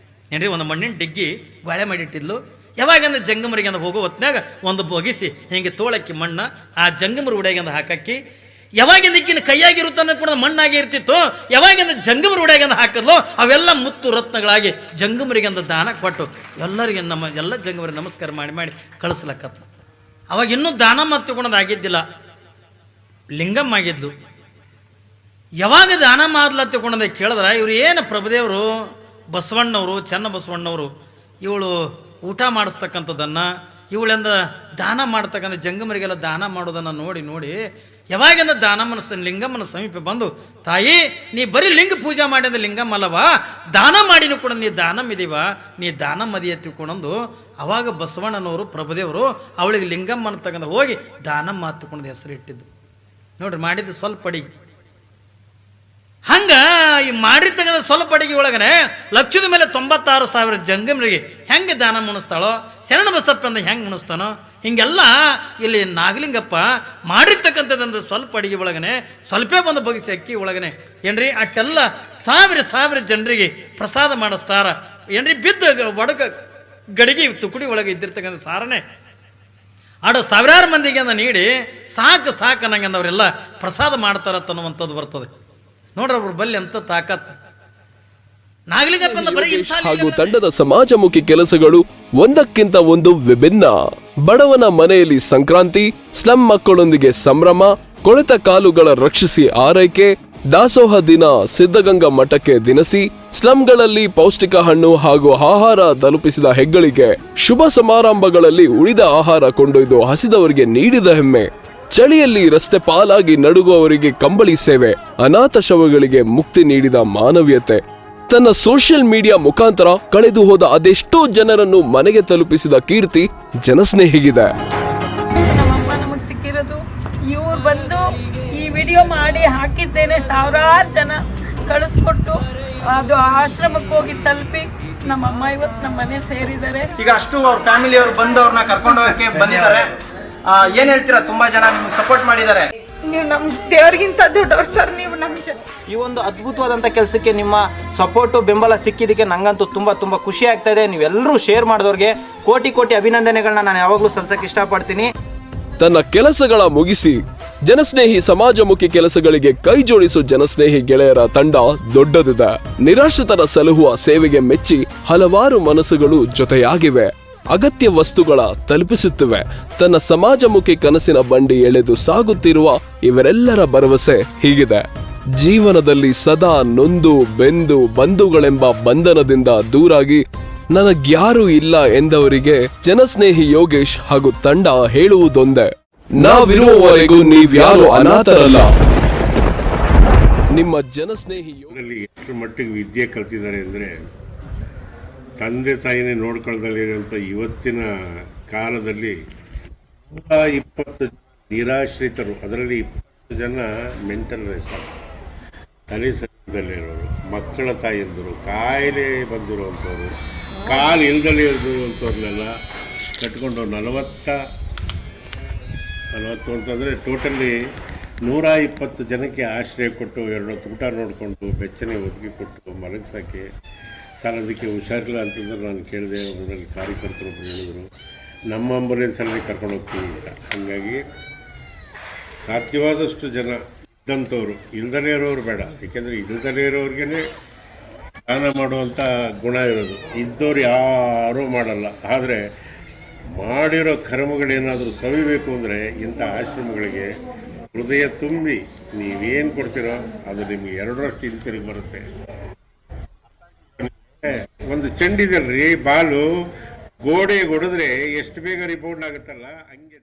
ಏನ್ರಿ, ಒಂದು ಮಣ್ಣಿನ ಡಿಗ್ಗಿ ಗೋಳೆ ಮಾಡಿ ಇಟ್ಟಿದ್ಲು. ಯಾವಾಗಂದ್ರೆ ಜಂಗಮರಿಗೆ ಹೋಗೋ ಹೊತ್ನಾಗ ಒಂದು ಬೊಗಿಸಿ ಹಿಂಗೆ ತೋಳಕ್ಕಿ ಮಣ್ಣು ಆ ಜಂಗಮರ ಉಡ್ಯಾಗಿಂದ ಹಾಕಿ, ಯಾವಾಗಿಂದ ಇಕ್ಕಿನ ಕೈಯಾಗಿರುತ್ತಾನೆ ಕೂಡ ಮಣ್ಣಾಗಿ ಇರ್ತಿತ್ತು, ಯಾವಾಗಿಂದ ಜಂಗಮರ ಉಡ್ಯಾಗಿಂದ ಹಾಕಿದ್ಲು ಅವೆಲ್ಲ ಮುತ್ತು ರತ್ನಗಳಾಗಿ ಜಂಗಮರಿಗೆಂದ ದಾನ ಕೊಟ್ಟು ಎಲ್ಲರಿಗೆ ಎಲ್ಲ ಜಂಗಮರಿಗೆ ನಮಸ್ಕಾರ ಮಾಡಿ ಕಳಿಸ್ಲಕ್ಕತ್ತು. ಅವಾಗ ಇನ್ನೂ ದಾನ ಮತ್ತುಕೊಳೋದು ಆಗಿದ್ದಿಲ್ಲ, ಲಿಂಗಮ್ಮ ಆಗಿದ್ಲು. ಯಾವಾಗ ದಾನ ಮಾಡ್ಲತ್ತಿಕೊಂಡಂದ ಕೇಳಿದ್ರೆ ಇವ್ರು ಏನು ಪ್ರಭುದೇವರು ಬಸವಣ್ಣವರು ಚೆನ್ನ ಬಸವಣ್ಣವರು ಇವಳು ಊಟ ಮಾಡಿಸ್ತಕ್ಕಂಥದ್ದನ್ನು ಇವಳಿಂದ ದಾನ ಮಾಡ್ತಕ್ಕಂಥ ಜಂಗಮರಿಗೆಲ್ಲ ದಾನ ಮಾಡೋದನ್ನು ನೋಡಿ ಯಾವಾಗಿಂದ ದಾನಮ್ಮನ ಲಿಂಗಮ್ಮನ ಸಮೀಪ ಬಂದು, ತಾಯಿ ನೀ ಬರೀ ಲಿಂಗ ಪೂಜೆ ಮಾಡಿ ಅಂದ್ರೆ ಲಿಂಗಮ್ಮ ಅಲ್ಲವಾ, ದಾನ ಮಾಡಿನೂ ಕೂಡ ನೀ ದಾನಮ್ಮಿದೀವ, ನೀ ದಾನಮ್ಮದಿ ಎತ್ತಿಕೊಂಡಂದು ಅವಾಗ ಬಸವಣ್ಣನವರು ಪ್ರಭುದೇವರು ಅವಳಿಗೆ ಲಿಂಗಮ್ಮನ ತಗೊಂಡು ಹೋಗಿ ದಾನಮ್ಮ ಹತ್ತುಕೊಂಡ ಹೆಸರು ಇಟ್ಟಿದ್ದು. ನೋಡ್ರಿ, ಮಾಡಿದ್ದು ಸ್ವಲ್ಪ ಅಡಿಗೆ. ಹಂಗ ಈ ಮಾಡಿ ತೆಗೆದ ಸ್ವಲ್ಪ ಅಡಿಗೆ ಒಳಗನೆ ಲಕ್ಷದ ಮೇಲೆ 96,000 ಜಂಗಮರಿಗೆ ಹೆಂಗೆ ದಾನ ಮುಣಿಸ್ತಾಳೋ, ಶರಣ ಬಸಪ್ಪಂದ ಹೆಂಗೆ ಮುಣಿಸ್ತಾನೋ ಹಿಂಗೆಲ್ಲ ಇಲ್ಲಿ ನಾಗಲಿಂಗಪ್ಪ ಮಾಡಿರ್ತಕ್ಕಂಥದ್ದಂದ್ರೆ ಸ್ವಲ್ಪ ಅಡಿಗೆ ಒಳಗನೆ ಸ್ವಲ್ಪೇ ಬಂದು ಬಗೆಸಿ ಅಕ್ಕಿ ಒಳಗನೆ ಏನ್ರಿ ಅಟ್ಟೆಲ್ಲ ಸಾವಿರ ಜನರಿಗೆ ಪ್ರಸಾದ ಮಾಡಿಸ್ತಾರ ಏನ್ರಿ. ಬಿದ್ದ ಒಡಗ ಗಡಿಗೆ ತುಕುಡಿ ಒಳಗೆ ಇದ್ದಿರ್ತಕ್ಕಂಥ ಸಾರನೆ ಆಡೋ ಸಾವಿರಾರು ಮಂದಿಗೆ ನೀಡಿ ಸಾಕು ಅನ್ನಂಗೆ ಅವರೆಲ್ಲ ಪ್ರಸಾದ ಮಾಡ್ತಾರತ್ತನ್ನುವಂಥದ್ದು ಬರ್ತದೆ. ನೋಡ್ರಿ ಅವ್ರ ಬಲ್ಲಿ ಅಂತ ತಾಕತ್. ನಾಗಲಿಂಗಪ್ಪನ ಬರೀ ಹಾಗೂ ತಂಡದ ಸಮಾಜಮುಖಿ ಕೆಲಸಗಳು ಒಂದಕ್ಕಿಂತ ಒಂದು ವಿಭಿನ್ನ. ಬಡವನ ಮನೆಯಲ್ಲಿ ಸಂಕ್ರಾಂತಿ, ಸ್ಲಂ ಮಕ್ಕಳೊಂದಿಗೆ ಸಂಭ್ರಮ, ಕೊಳೆತ ಕಾಲುಗಳ ರಕ್ಷಿಸಿ ಆರೈಕೆ, ದಾಸೋಹ ದಿನ, ಸಿದ್ಧಗಂಗಾ ಮಠಕ್ಕೆ ದಿನಸಿ, ಸ್ಲಂಗಳಲ್ಲಿ ಪೌಷ್ಟಿಕ ಹಣ್ಣು ಹಾಗೂ ಆಹಾರ ತಲುಪಿಸಿದ ಹೆಗ್ಗಳಿಗೆ, ಶುಭ ಸಮಾರಂಭಗಳಲ್ಲಿ ಉಳಿದ ಆಹಾರ ಕೊಂಡೊಯ್ದು ಹಸಿದವರಿಗೆ ನೀಡಿದ ಹೆಮ್ಮೆ, ಚಳಿಯಲ್ಲಿ ರಸ್ತೆ ಪಾಲಾಗಿ ನಡುಗುವವರಿಗೆ ಕಂಬಳಿ ಸೇವೆ, ಅನಾಥ ಶವಗಳಿಗೆ ಮುಕ್ತಿ ನೀಡಿದ ಮಾನವೀಯತೆ, ತನ್ನ ಸೋಷಿಯಲ್ ಮೀಡಿಯಾ ಮುಖಾಂತರ ಕಳೆದು ಹೋದ ಅದೆಷ್ಟೋ ಜನರನ್ನು ಮನೆಗೆ ತಲುಪಿಸಿದ ಕೀರ್ತಿ ಜನಸ್ನೇಹಿಗಿದೆ. ನಮಗೆ ಸಿಕ್ಕಿರೋದು ಇವ್ರು ಬಂದು ಈ ವಿಡಿಯೋ ಮಾಡಿ ಹಾಕಿದ್ದೇನೆ, ಸಾವಿರಾರು ಜನ ಕಳಿಸ್ಕೊಟ್ಟು ಅದು ಆಶ್ರಮಕ್ಕೆ ಹೋಗಿ ತಲುಪಿ ನಮ್ಮಮ್ಮ ಇವತ್ತು ನಮ್ಮ ಮನೆ ಸೇರಿದ್ದಾರೆ. ಈಗ ಅಷ್ಟು ಅವ್ರ ಫ್ಯಾಮಿಲಿ ಅವರು ಬಂದು ಅವ್ರನ್ನ ಕರ್ಕೊಂಡು ಹೋಗಕ್ಕೆ ಬಂದಿದ್ದಾರೆ. ಏನ್ ಹೇಳ್ತೀರಾ? ತುಂಬಾ ಜನ ನಿಮ್ಗೆ ಸಪೋರ್ಟ್ ಮಾಡಿದ್ದಾರೆ. ನೀವು ನಮ್ಮ ದೇವ್ರಿಗಿಂತ ದೊಡ್ಡವ್ರು ಸರ್. ನೀವು ನಮಗೆ ಈ ಒಂದು ಅದ್ಭುತವಾದಂಥ ಕೆಲಸಕ್ಕೆ ನಿಮ್ಮ ಸಪೋರ್ಟು ಬೆಂಬಲ ಸಿಕ್ಕಿದ್ದಕ್ಕೆ ನಂಗಂತೂ ತುಂಬ ಖುಷಿ ಆಗ್ತಾ ಇದೆ. ನೀವೆಲ್ಲರೂ ಶೇರ್ ಮಾಡಿದವ್ರಿಗೆ ಕೋಟಿ ಅಭಿನಂದನೆಗಳನ್ನ ನಾನು ಯಾವಾಗಲೂ ಸಲ್ಸಕ್ಕೆ ಇಷ್ಟಪಡ್ತೀನಿ. ತನ್ನ ಕೆಲಸಗಳ ಮುಗಿಸಿ ಜನಸ್ನೇಹಿ ಸಮಾಜಮುಖಿ ಕೆಲಸಗಳಿಗೆ ಕೈ ಜೋಡಿಸೋ ಜನಸ್ನೇಹಿ ಗೆಳೆಯರ ತಂಡ ದೊಡ್ಡದಿದೆ. ನಿರಾಶ್ರಿತರ ಸಲಹುವ ಸೇವೆಗೆ ಮೆಚ್ಚಿ ಹಲವಾರು ಮನಸ್ಸುಗಳು ಜೊತೆಯಾಗಿವೆ, ಅಗತ್ಯ ವಸ್ತುಗಳ ತಲುಪಿಸುತ್ತಿವೆ. ತನ್ನ ಸಮಾಜಮುಖಿ ಕನಸಿನ ಬಂಡಿ ಎಳೆದು ಸಾಗುತ್ತಿರುವ ಇವರೆಲ್ಲರ ಭರವಸೆ ಹೀಗಿದೆ: ಜೀವನದಲ್ಲಿ ಸದಾ ನೊಂದು ಬೆಂದು ಬಂಧುಗಳೆಂಬ ಬಂಧನದಿಂದ ದೂರಾಗಿ ನನಗ್ಯಾರೂ ಇಲ್ಲ ಎಂದವರಿಗೆ ಜನಸ್ನೇಹಿ ಯೋಗೇಶ್ ಹಾಗೂ ತಂಡ ಹೇಳುವುದೊಂದೇ: ನಾವಿರುವವರೆಗೂ ನೀವ್ಯಾರು ಅನಾಥರಲ್ಲ. ನಿಮ್ಮ ಜನಸ್ನೇಹಿ ಎಷ್ಟು ಮಟ್ಟಿಗೆ ವಿದ್ಯೆ ಕಲ್ತಿದ್ದಾರೆ ಅಂದರೆ, ತಂದೆ ತಾಯಿನೇ ನೋಡ್ಕೊಳ್ಳದಲ್ಲಿರುವಂಥ ಇವತ್ತಿನ ಕಾಲದಲ್ಲಿ 120 ನಿರಾಶ್ರಿತರು, ಅದರಲ್ಲಿ 20 ಜನ ಮೆಂಟಲ್ ರೆಸಾರ್ಟ್, ತಲೆ ಸರಿದಲ್ಲಿರೋರು, ಮಕ್ಕಳ ತಾಯಿಯಂದರು, ಕಾಯಿಲೆ ಬಂದಿರುವಂಥವ್ರು, ಕಾಲು ಇಲ್ದಲೇ ಇರುವಂಥವ್ರನ್ನೆಲ್ಲ ಕಟ್ಕೊಂಡು 40 ಅಂತಂದರೆ ಟೋಟಲಿ 120 ಜನಕ್ಕೆ ಆಶ್ರಯ ಕೊಟ್ಟು 2 ಹೊತ್ತು ಊಟ ನೋಡಿಕೊಂಡು ಬೆಚ್ಚನೆ ಒದಗಿ ಕೊಟ್ಟು ಮಲಗಿಸೋಕ್ಕೆ ಸರ್ ಅದಕ್ಕೆ ಹುಷಾರಿಲ್ಲ ಅಂತಂದ್ರೆ ನಾನು ಕೇಳಿದೆ, ಅದರಲ್ಲಿ ಕಾರ್ಯಕರ್ತರೊಬ್ಬರು ಹೇಳಿದರು ನಮ್ಮ ಆಂಬುಲೆನ್ಸಲ್ಲಿ ಕರ್ಕೊಂಡು ಹೋಗ್ತೀವಿ ಅಂತ. ಹಾಗಾಗಿ ಸಾಧ್ಯವಾದಷ್ಟು ಜನ ಇದ್ದಂಥವ್ರು, ಇಲ್ದಲೇ ಇರೋರು ಬೇಡ, ಏಕೆಂದರೆ ಇಲ್ದಲೇ ಇರೋರಿಗೇ ದಾನ ಮಾಡುವಂಥ ಗುಣ ಇರೋದು, ಇದ್ದವ್ರು ಯಾರೂ ಮಾಡಲ್ಲ. ಆದರೆ ಮಾಡಿರೋ ಕರ್ಮಗಳೇನಾದರೂ ಸವಿಬೇಕು ಅಂದರೆ ಇಂಥ ಆಶ್ರಮಗಳಿಗೆ ಹೃದಯ ತುಂಬಿ ನೀವೇನು ಕೊಡ್ತೀರೋ ಅದು ನಿಮಗೆ 2ರಷ್ಟು ಹಿಂತಿರುಗಿ ಬರುತ್ತೆ. ಒಂದು ಚೆಂಡಿದಲ್ರಿ ಬಾಲು ಗೋಡೆಗೆ ಹೊಡೆದ್ರೆ ಎಷ್ಟು ಬೇಗ ರಿಬೌಂಡ್ ಆಗುತ್ತಲ್ಲ, ಹಂಗೆ